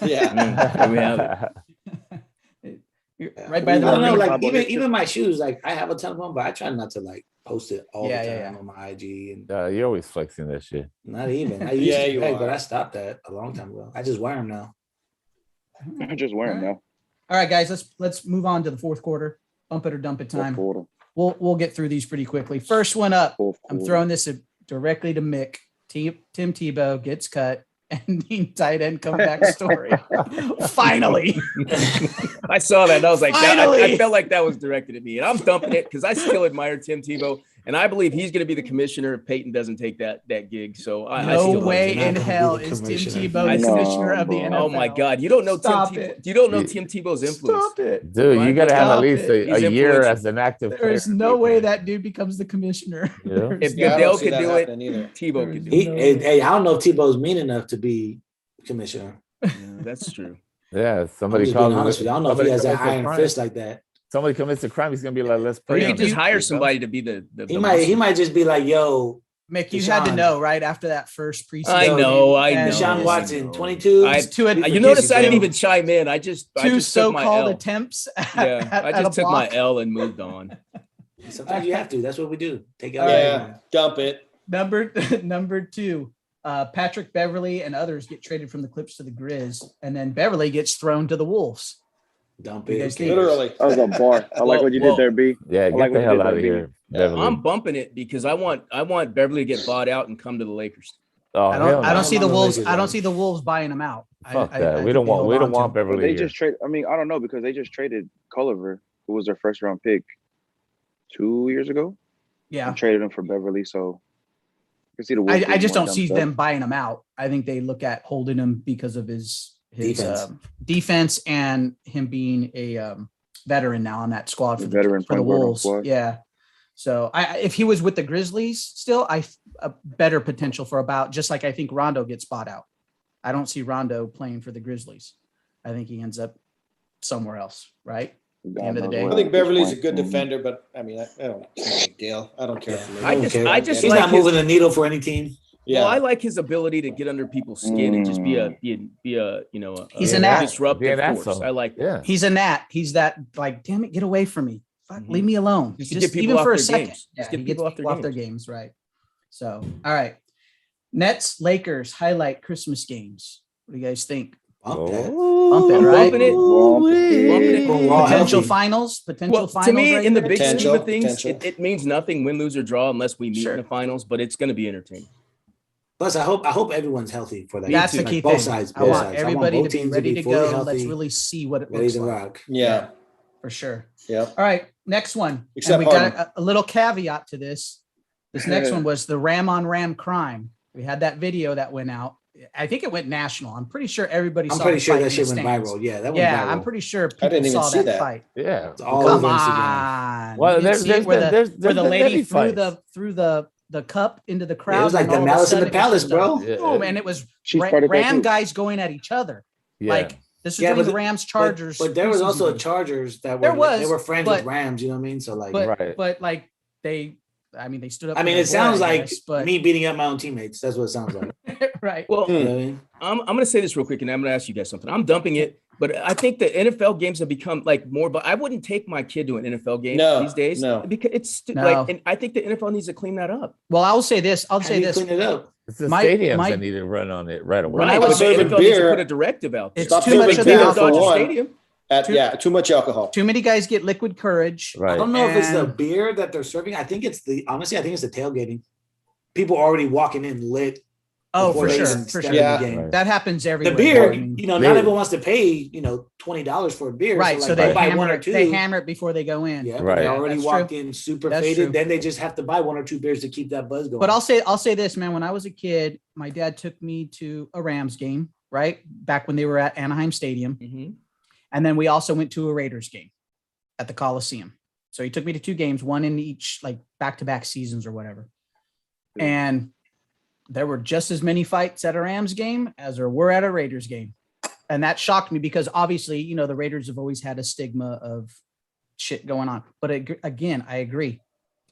Yeah. There we have it. You're Yeah. right by the I don't know, marina. like Cabo even my shoes, like I have a telephone, but I try not to like post it all Yeah, the yeah, time yeah. on my IG and You're always flexing that shit. not even. I used Yeah, to, you hey, are. but I stopped that a long time ago. I just wear them now. I'm just wearing now. All right, guys, let's move on to the fourth quarter. Bump it or dump it time. We'll get through these pretty quickly. First one up. I'm throwing this directly to Mick. Tim Tebow gets cut. Ending tight end comeback story. Finally. I saw that and I was like, that, I Finally. felt like that was directed at me. And I'm dumping it because I still admire Tim Tebow. And I believe he's going to be the commissioner if Peyton doesn't take that gig. So I No still way not in gonna be hell the is Tim commissioner. Tebow the No, commissioner of the bro. NFL. Oh my God. You don't know Stop Tim Tebow. it. You don't know Yeah. Tim Tebow's influence. Stop it. Dude, Right? you got to have Stop at least it. He's a year influential. as an active player. There's no way that dude becomes the commissioner. Yeah. There's If no- Yeah, I Goodell don't see could that do it, happening either. Tebow could do He, it. No. hey, I don't know if Tebow's mean enough to be commissioner. Yeah, that's true. Yeah, I'm somebody just being calls honest with you. I don't know if he has that iron crime. fist like that. Somebody commits a crime, he's gonna be like, let's Or pray. you on could just this, hire you know? somebody to be the He might just be like, yo, Mick, you had to Deshaun. know right after that first preseason. I Yo, know, I and know. Deshaun Watson, know. 22. I- Two, You notice I didn't even chime in. I just two took my so-called L. attempts. Yeah, I at a just took my block. L and moved on. Sometimes you have to. That's what we do. Take out. Yeah. Dump it. Number two, Patrick Beverly and others get traded from the Clips to the Grizz, and then Beverly gets thrown to the Wolves. Dump You it. guys Who cares? Literally. That was a bar. I like what you Well, did there, B. Yeah, get like the what you hell did out there, of B. here. Beverly. I'm bumping it because I want Beverly to get bought out and come to the Lakers. Oh, I hell don't no. see the I'm on the Wolves. Lakers, I don't man. see the Wolves buying him out. Fuck I that. think We don't they want hold we on don't to want him. But Beverly they here. just trade. I mean, I don't know because they just traded Culliver, who was their first round pick 2 years ago. Yeah, And traded him for Beverly. So I can see the Wolves I getting just more don't see jumped them up. buying him out. I think they look at holding him because of his Defense. defense and him being a veteran now on that squad The for veteran for the point guard on Wolves. squad. Yeah. So if he was with the Grizzlies still, a better potential for about, just like I think Rondo gets bought out. I don't see Rondo playing for the Grizzlies. I think he ends up somewhere else, right? God end of the knows day. where I think at this Beverly's a point. good Mhm. defender, but I mean, I don't. It's not a big deal. I don't care. Yeah. If I don't just- care. I just He's like not his- moving the needle for any team. Yeah. Well, I like his ability to get under people's skin and just be a you know, He's Yeah, an that- ass. disruptive be an force. asshole. I like that. Yeah. He's a gnat. He's that, like, damn it, get away from me. Fuck, leave me alone. Just to get people even off for a their second. games. Yeah, Just get he people gets off their people off their games, right? So, all right. Nets, Lakers, highlight Christmas games. What do you guys think? Bump that. Bump it, I'm right? bumping it. Bumping it. We're all Potential healthy. finals. Potential Well, finals. to me, right in the there. big scheme Potential, of things, potential. it means nothing, win, lose, or draw, unless we meet Sure. in the finals. But it's going to be entertaining. Plus, I hope everyone's healthy for that. That's too. the Like key both thing. sides. I Both want sides. everybody both to be teams ready be to fully go. healthy, Let's really see what it ready looks to like. rock. Yeah. For sure. Yeah. All right, next one. Except and we got Harden. a little caveat to this. This next one was the Ram on Ram crime. We had that video that went out. I think it went national. I'm pretty sure everybody I'm saw pretty the sure fight that in shit the went stands. viral. Yeah, that went Yeah, viral. I'm pretty sure people didn't even saw see that, that. fight. Yeah. It's all Come over Instagram. on. Well, You didn't there's- see it there's where been- the, there's- where there's the been lady many threw fights. the cup into the crowd. It was like and the all of a Malice in the sudden it was Palace, just a bro. Yeah. boom, and it was She Ram, started that Ram too. guys going at each other. Yeah. Like this is Yeah, during but the Rams But, Chargers. but there was also a preseason. Chargers that There were was, they were friends but- with Rams. You know what I mean? So like, but Right. but like they stood up. I for mean, their it sounds boy, I like guess, but me beating up my own teammates. That's what it sounds like. right. Well, You know what I mean? I'm going to say this real quick, and I'm going to ask you guys something. I'm dumping it, but I think the NFL games have become like more. But I wouldn't take my kid to an NFL game No, these days. no. Because it's No. like, and I think the NFL needs to clean that up. Well, I'll say this. I'll How say do you this. clean it up? It's the My- stadiums my- that need to run on it right away. When I Right, was but the serving NFL needs to beer- put a directive out there. It's Stop too much serving of beer the for alcohol. one. Stadium. Too much alcohol. Too many guys get liquid courage. Right. I don't know if it's the And- beer that they're serving. I think it's the tailgating. People already walking in lit. Oh, before for they sure, even for step sure. in the Yeah. game. Right. That happens The everywhere. beer, I mean, not They- everyone wants to pay, $20 for a beer. right. So, So like, they they'll buy hammer one or it. two. They hammer it before they go in. Yeah, Right. they already That's walked true. in super That's faded. true. Then they just have to buy one or two beers to keep that buzz going. But I'll say this, man. When I was a kid, my dad took me to a Rams game, right? Back when they were at Anaheim Stadium. Mhm. And then we also went to a Raiders game at the Coliseum. So he took me to two games, one in each, like back-to-back seasons or whatever. And there were just as many fights at a Rams game as there were at a Raiders game. And that shocked me because obviously, the Raiders have always had a stigma of shit going on. But again, I agree.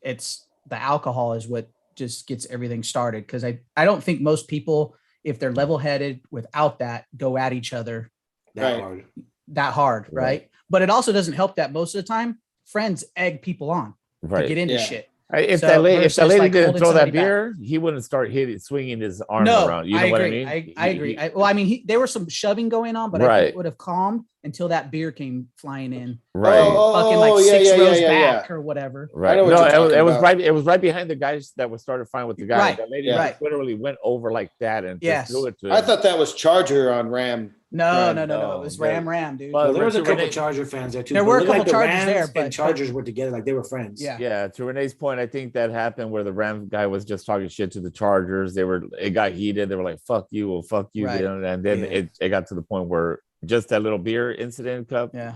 It's the alcohol is what just gets everything started. Because I don't think most people, if they're level-headed without that, go at each other that Right. hard. that hard, Right. right? But it also doesn't help that most of the time friends egg people on to Right. get into Yeah. shit. If So that lady versus, like, didn't holding throw that somebody back. beer, he wouldn't start swinging his arm No, around. You know I what agree. I mean? I agree. I mean, there was some shoving going on, but I think Right. it would have calmed until that beer came flying in, Right. fucking like yeah, 6 yeah, yeah, rows yeah, back or whatever. Right. I know what No, you're it talking was about. right. It was right behind the guys that was started fighting with the guy. Right, That lady yeah. just literally went over like that and Yes. just threw it to him. I thought that was Charger on Ram. No, Right, no. It no, was but- Ram, dude. Well, Well, there was a to couple Renee- Charger fans there too. There but were it a looked like couple the Chargers Rams there, but- and Chargers were together, like they were friends. Yeah. Yeah, to Renee's point, I think that happened where the Rams guy was just talking shit to the Chargers. It got heated. They were like, "Fuck you, well, fuck you," Right. and then Yeah. it got to the point where just that little beer incident cup. Yeah.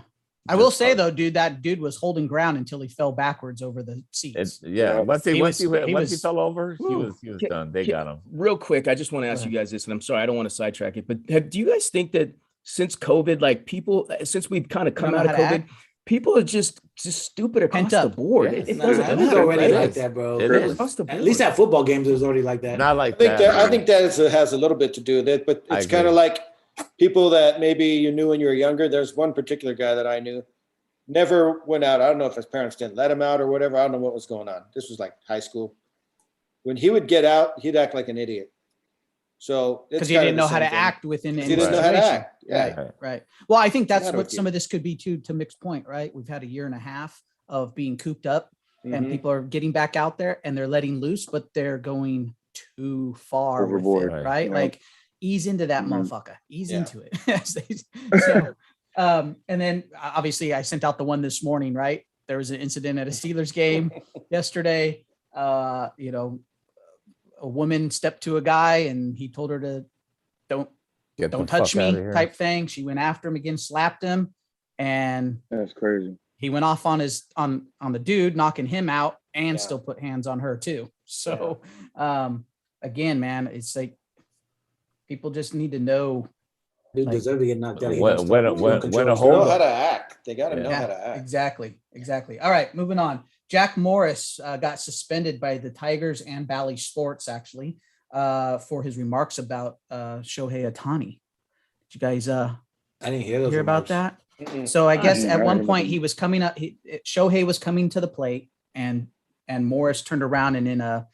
I will just say started. though, dude, that dude was holding ground until he fell backwards over the seats. Yeah, once he was- he fell over, he Whew. was Can- done. They can- got him. Real quick, I just want to ask Go you guys this, and I'm sorry, I don't want to sidetrack it, but do you guys think that since COVID, like people, since we've kind of come Don't out know of how to COVID, people are just stupid across Pent the up. board? Yes. It Nah, doesn't it was matter, already right? like that, bro. It is. Across the board. At least at football games, it was already like that. Not like I think that. I think that has a little bit to do with it, but I it's kind of agree. like people that maybe you knew when you were younger. There's one particular guy that I knew, never went out. I don't know if his parents didn't let him out or whatever. I don't know what was going on. This was like high school. When he would get out, he'd act like an idiot. So it's Because he kind of didn't the know how same to thing. act within He any didn't know how to situation. act. Yeah. Right, right. Well, I think that's Matter what with some you. of this could be too, to Mick's point, right? We've had a year and a half of being cooped up and Mhm. people are getting back out there and they're letting loose, but they're going too far with Overboard. it, right? Yeah. Like ease into that Mhm. motherfucker, ease Yeah. into it. So, and then obviously I sent out the one this morning, right? There was an incident at a Steelers game yesterday. A woman stepped to a guy and he told her to don't Get the touch fuck outta me here. type thing. She went after him again, slapped him. and That's crazy. he went off on the dude, knocking him out, and Yeah. still put hands on her too. So again, man, it's like people just need to know. Dude Like, deserve to get knocked out. He when- don't when- stop- he when- don't control when a his They know hold body. how up. to act. They got to Yeah. know how to act. Exactly. All right, moving on. Jack Morris got suspended by the Tigers and Bally Sports actually for his remarks about Shohei Ohtani. Did you guys I didn't hear those hear about remarks. that? Mm-mm. So I guess didn't at hear one anything. point he was coming up. Shohei was coming to the plate, and Morris turned around and in a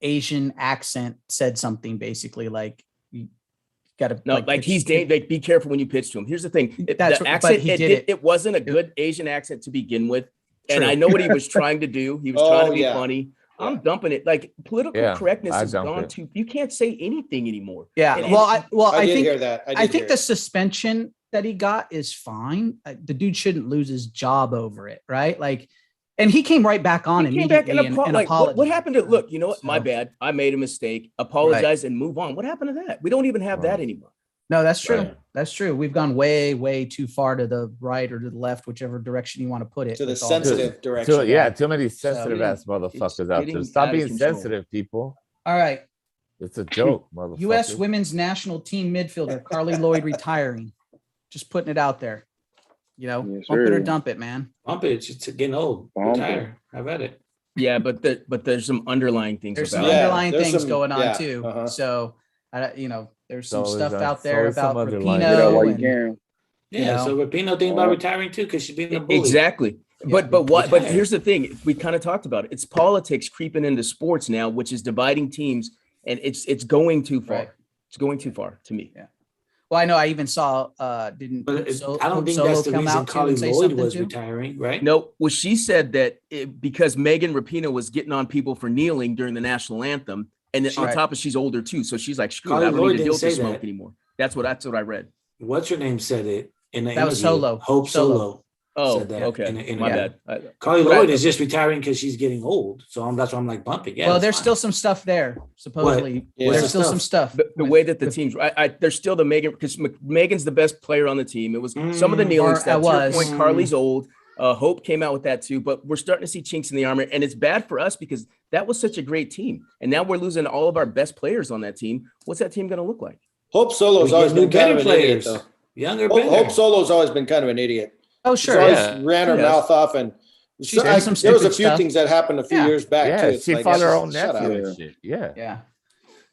Asian accent said something basically like, "You got to Like he's like, be careful when you pitch to him. Here's the thing: That's the what- accent. but he It, did did, it. it wasn't a good Asian accent to begin with, and True. I know what he was trying to do. He was trying to Oh, be yeah. funny. I'm Yeah. dumping it. Like political Yeah, correctness I has dump gone it. to. You can't say anything anymore. Yeah. And- I did think hear that. I think hear the it. suspension that he got is fine. The dude shouldn't lose his job over it, right? Like, and he came right back on He came back immediately and, and like, what apologized. happened to look? You know what? My So- bad. I made a mistake. Apologize and move on. What happened to that? We don't even have that Right. anymore. No, that's true. Right. That's true. We've gone way, way too far to the right or to the left, whichever direction you want to put it. to the with all this. sensitive direction. Too many sensitive ass motherfuckers out getting there. Stop out of being control. sensitive, people. All right. It's a joke, motherfucker. U.S. women's national team midfielder Carly Lloyd retiring. Just putting it out there. You know, Yes, bump it or sir. dump it, man. Bump it. It's getting old. Bump it. Retire. I've had it. Yeah, but there's some underlying things There's some about it. Yeah, underlying there's things some- going on yeah, too. uh-huh. So, there's some So is stuff that- out so there is some about underlying- Get out Rapinoe while you and- can. Yeah. know? So Rapino thinking about retiring too because she's being a bully. Exactly. Yeah. But here's the thing. We kind of talked about it. It's politics creeping into sports now, which is dividing teams, and it's going too far. Right. It's going too far to me. Yeah. Well, I know I even saw didn't But So- I don't think Solo that's the come reason out too Carly and say Lloyd something was too? retiring, right? No, well, she said that because Megan Rapinoe was getting on people for kneeling during the national anthem, and then on Right. top of she's older too, so she's like, screw it, Carly I don't Lloyd need to deal with didn't the say smoke that. anymore. That's what I read. What's her name said it in the That was interview. Solo. Hope Solo. Solo. Oh, said that okay. in a- My yeah. bad. Carly But I- Lloyd is just retiring because she's getting old. So that's why I'm like bumping. Yeah. well, that's there's fine. still some stuff there. Supposedly, Yeah. there's What's still the some stuff. The with- way that the with- teams, there's still the Megan, because Megan's the best player on the team. It was some of the Mm, kneeling or stuff. it To your was. point, Carly's old. Hope came out with that too, but we're starting to see chinks in the armor, and it's bad for us because that was such a great team, and now we're losing all of our best players on that team. What's that team going to look like? Hope Solo's We always get new been kind better of an idiot, players. though. Younger, Hope, better. Hope Solo's always been kind of an idiot. Oh, She's sure. always Yeah. ran her Yes. mouth off, and She's so done some there was a stupid few stuff. things that happened a few Yeah. years back too. Yeah, It's she like, fought her shut own nephew up. and shit. Yeah. Yeah.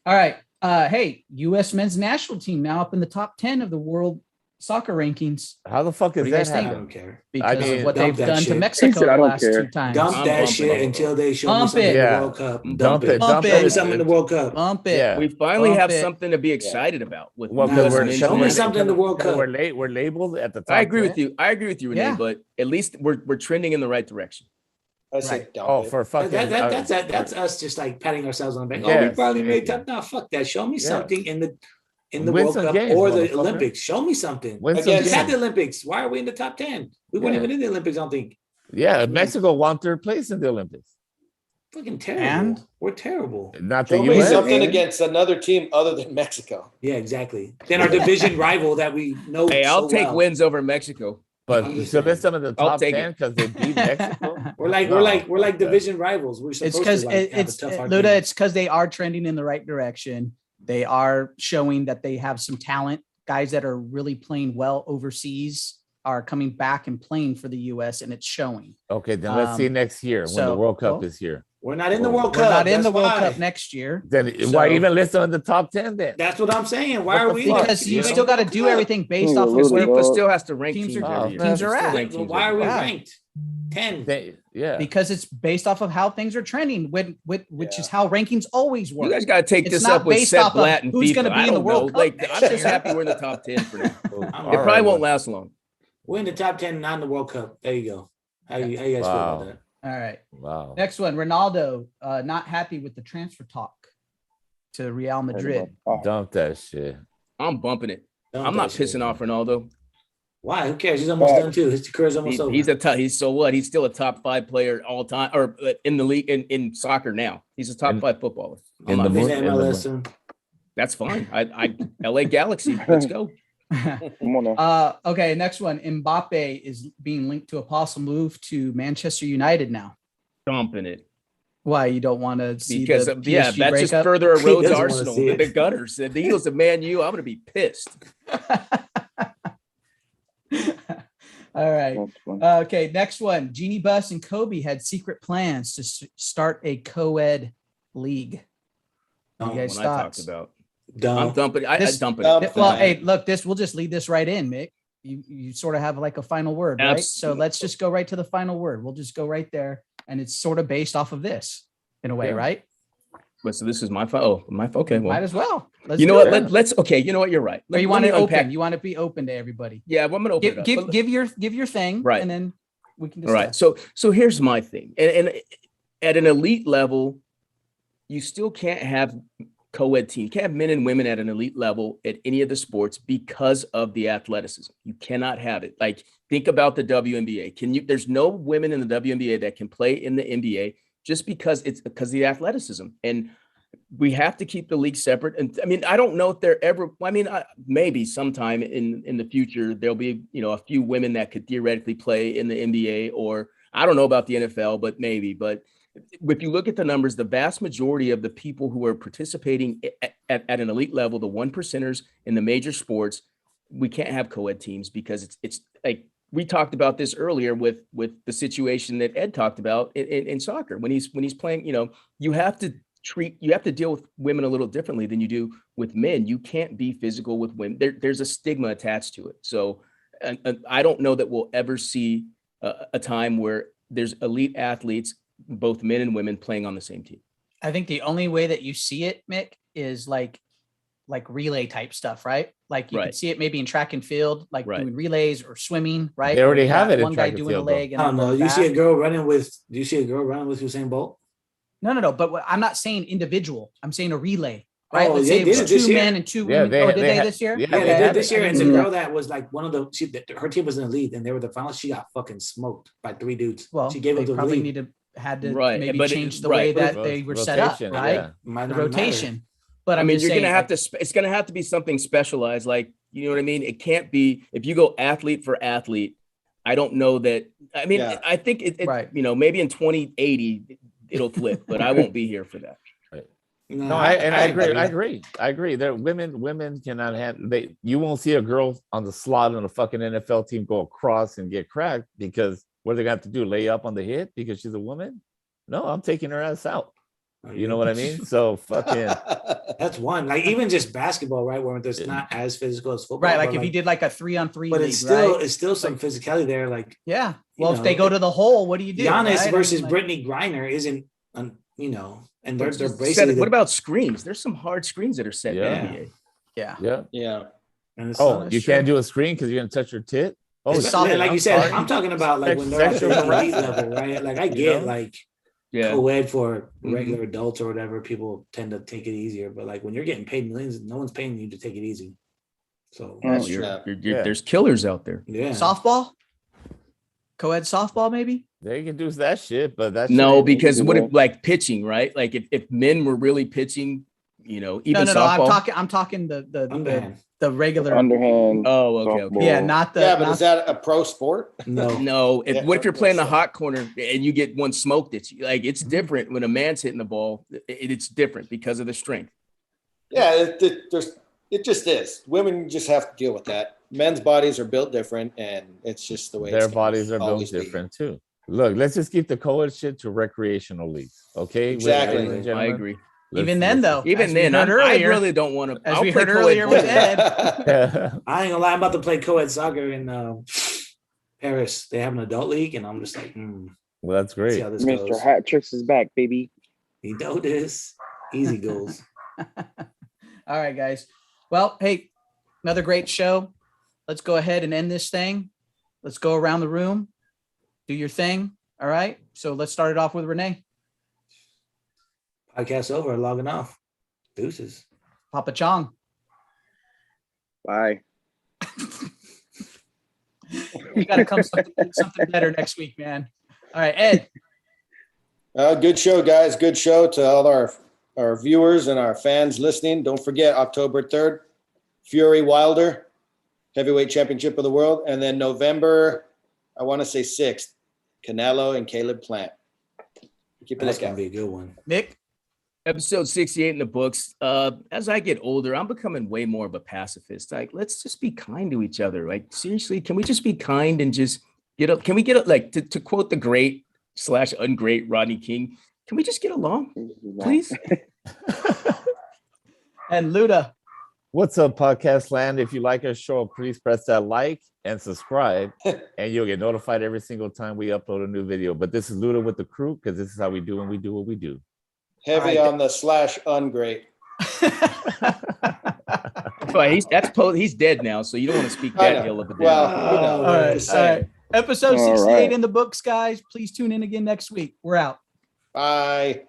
All right. Hey, U.S. men's national team now up in the top 10 of the world soccer rankings How the fuck What is do you that guys think? I happening? don't care. because mean, of what dump they've that done to shit. Mexico He said, "I the don't last care." two times. Dump I'm that bumping shit it. until they show me Bump something it. in the Yeah. World Cup. Dump Dump it. it. Bump Show me it. something in the World Cup. Bump it. Yeah. We finally Bump have it. something to be excited about with Well, Nah, because US we're men's show me national something in the World because Cup. we're labeled at the top. I agree 10. with you. I agree with you, Renee, Yeah. but at least we're trending in the right direction. I said, Right. dump Oh, it. for fucking. That's us just like patting ourselves on the back. Oh, we Yes, finally made yeah. top. No, fuck that. Show me Yeah. something in the Win World some Cup games, or the motherfucker. Olympics. Show me something. Win some Again, We games. had the Olympics. Why are we in the top 10? We weren't Yeah. even in the Olympics, I don't think. Yeah, Mexico won third place in the Olympics. Fucking terrible. And? We're terrible. Not the Show me US. something man. against another team other than Mexico. Yeah, exactly. Then our division rival that we know. Hey, I'll so take well. wins over Mexico. But I'm just so saying. there's some of the I'll top take 10 because they beat Mexico. We're like No, we're like fuck that. division rivals. We're It's supposed because to like, have a it's tough hard Luda. game. It's because they are trending in the right direction. They are showing that they have some talent. Guys that are really playing well overseas are coming back and playing for the U.S. and it's showing. Okay, then let's see next year when the so- World Cup well, is here. We're not in the We're World We're Cup. not in That's the World why. Cup next year Then So- why even list them in the top 10 then? That's what I'm saying. Why What are the we? fuck? because you You know? still got to do everything based Yeah, off of Luda, where dog. FIFA still has to rank Teams teams, are- every year. teams They are still at. rank Well, teams why are every we year. Yeah. ranked 10? Yeah. because it's based off of how things are trending, which is how rankings always work. You guys got to take It's this not up with based Sepp off of Blatt and who's FIFA. gonna be I in the don't World know. Cup Like, next I'm just year. happy we're in the top 10 for now. All It right, probably won't well, last long. We're in the top 10, not in the World Cup. There you go. How you guys feel Wow. about that? All right. Wow. Next one, Ronaldo, not happy with the transfer talk to Real Madrid. Dump that shit. I'm bumping it. Dump I'm that not shit. pissing off Ronaldo. Why? Who cares? He's almost done too. His career's almost over. He's a top. He's so what? He's still a top 5 player all time, or in the league in soccer now. He's a top In- 5 footballer. I'm in not the He's pissing. mo- in in the MLS soon. That's fine. I LA Galaxy. Let's go. Come on now. Okay, next one. Mbappe is being linked to a possible move to Manchester United now. Dumping it. Why, you don't want to see Because the yeah, PSG that just breakup? further He erodes doesn't wanna Arsenal. see The it. Gunners, the Eagles of Man U. I'm gonna be pissed. All right. That's fun. Okay, next one. Jeannie Buss and Kobe had secret plans to start a co-ed league. No, You guys When I talked thoughts? about, I'm Dumb. dumping. I This- dumping Dump it. Well, that. hey, look, we'll just lead this right in, Mick. You sort of have like a final word, right? So Absolutely. let's just go right to the final word. We'll just go right there, and it's sort of based off of this in a way, Yeah. right? But so this is my phone. Oh, my phone. Okay, Might well, as well. Let's you know do what? it. Let's. Okay, you know what? You're right. Or you Let want me it unpack- open? You want to be open to everybody. Yeah, well, I'm gonna open it up. Give your thing, Right. and then we can All right. discuss. So here's my thing. And at an elite level, you still can't have co-ed team. You can't have men and women at an elite level at any of the sports because of the athleticism. You cannot have it. Like, think about the WNBA. There's no women in the WNBA that can play in the NBA just because of the athleticism. And we have to keep the league separate. And I mean, I don't know if there ever, I mean, maybe sometime in the future, there'll be, a few women that could theoretically play in the NBA, or I don't know about the NFL, but maybe. But if you look at the numbers, the vast majority of the people who are participating at an elite level, the 1%ers in the major sports, we can't have co-ed teams because it's like, we talked about this earlier with the situation that Ed talked about in soccer when he's playing. You have to deal with women a little differently than you do with men. You can't be physical with women. There's a stigma attached to it. So I don't know that we'll ever see a time where there's elite athletes, both men and women, playing on the same team. I think the only way that you see it, Mick, is like relay type stuff, right? Like you Right. can see it maybe in track and field, like Right. doing relays or swimming, right? They already Where you have got it in one guy track and doing the field, though. leg. And I don't then know. going You see a back. girl running with? Do you see a girl running with Usain Bolt? No. But I'm not saying individual. I'm saying a relay, right? Oh, Let's they say it was did it this two year. men and two Yeah, women. they- Oh, did they they had- this year? yeah, Yeah, they they had did this it. year. I And didn't the see girl that was like one of her team was in the lead, and they were the final. She got fucking smoked by 3 dudes. Well, she gave they up the probably lead. had to Right, maybe but change the right. way that Ro- they were set up, rotation, right? yeah. Might The not matter. rotation. But I I'm mean, just you're saying, gonna have like, to. It's gonna have to be something specialized. Like, you know what I mean? It can't be if you go athlete for athlete. I don't know that. I mean, Yeah. I think it. Right. Maybe in 2080 it'll flip, but I won't be here for that. No, I agree. There, women cannot have. You won't see a girl on the slot on a fucking NFL team go across and get cracked because what are they gonna have to do? Lay up on the hit because she's a woman? No, I'm taking her ass out. You know what I mean? So fucking That's one. Like even just basketball, right? Where it's not as physical as football. right. Like but if you did like a 3-on-3 but league, it's still right? it's still some physicality there. Like Yeah. you Well, if know, they go to the hole, what do you do? Giannis right? versus I mean, like, Brittany Griner isn't, and they're Set- basically. what about screens? There's some hard screens that are set in Yeah. the NBA. Yeah. yeah. Yeah. and it's Oh, that's you true. can't do a screen because you're gonna touch your tit. Oh, it's soft- like you I'm said, sorry. I'm talking about like when they're at the Sexual elite harassment. level, right? Like I You get know? like Yeah. co-ed for Mhm. regular adults or whatever, people tend to take it easier. But like when you're getting paid millions, no one's paying you to take it easy. So That's Oh, you're- true. Yeah. There's killers out there. yeah, Softball? Co-ed softball, maybe? They can do that shit, but that's No, because what if Well- like pitching, right? Like if men were really pitching, even No. softball. I'm talking the underhand. regular. Underhand. Oh, okay, okay. softball. Yeah, not the. Yeah, but not- is that a pro sport? No, No, Yeah, what if you're playing the so- hot corner and you get one smoked at you? Like it's Mm-hmm. different when a man's hitting the ball. It's different because of the strength. Yeah, it just is. Women just have to deal with that. Men's bodies are built different, and it's just the way their it's gonna bodies are built always be. different too. Look, let's just keep the co-ed shit to recreational leagues, okay? Exactly. Ladies and I gentlemen? agree. Even then, though, Even as we then, heard I earlier- really don't want to. as we heard earlier with Ed. I ain't gonna lie. I'm about to play co-ed soccer in Paris. They have an adult league, and I'm just like, well, that's see great. how this Mr. goes. Hat Tricks is back, baby. You know this. Easy goals. All right, guys. Well, hey, another great show. Let's go ahead and end this thing. Let's go around the room. Do your thing. All right. So let's start it off with Renee. Podcast over. Logging off. Deuces. Papa Chong. Bye. You got to come something better next week, man. All right, Ed. Good show, guys. Good show to all our viewers and our fans listening. Don't forget October 3rd, Fury Wilder. heavyweight championship of the world. And then November, I want to say 6th, Canelo and Caleb Plant. Keep a That's lookout. gonna be a good one. Mick? Episode 68 in the books. As I get older, I'm becoming way more of a pacifist. Like, let's just be kind to each other. Like, seriously, can we just be kind and just get up? Can we get up? Like, to quote the great / ungreat Rodney King, can we just get along, please? And Luda? What's up, podcast land? If you like our show, please press that like and subscribe, and you'll get notified every single time we upload a new video. But this is Luda with the crew, because this is how we do when we do what we do. Heavy All right. on the / ungreat. But he's dead now, so you don't want to speak I that know. ill of a dead. Well, you know, All right. just All saying. right. Episode All 68 right. in the books, guys. Please tune in again next week. We're out. Bye.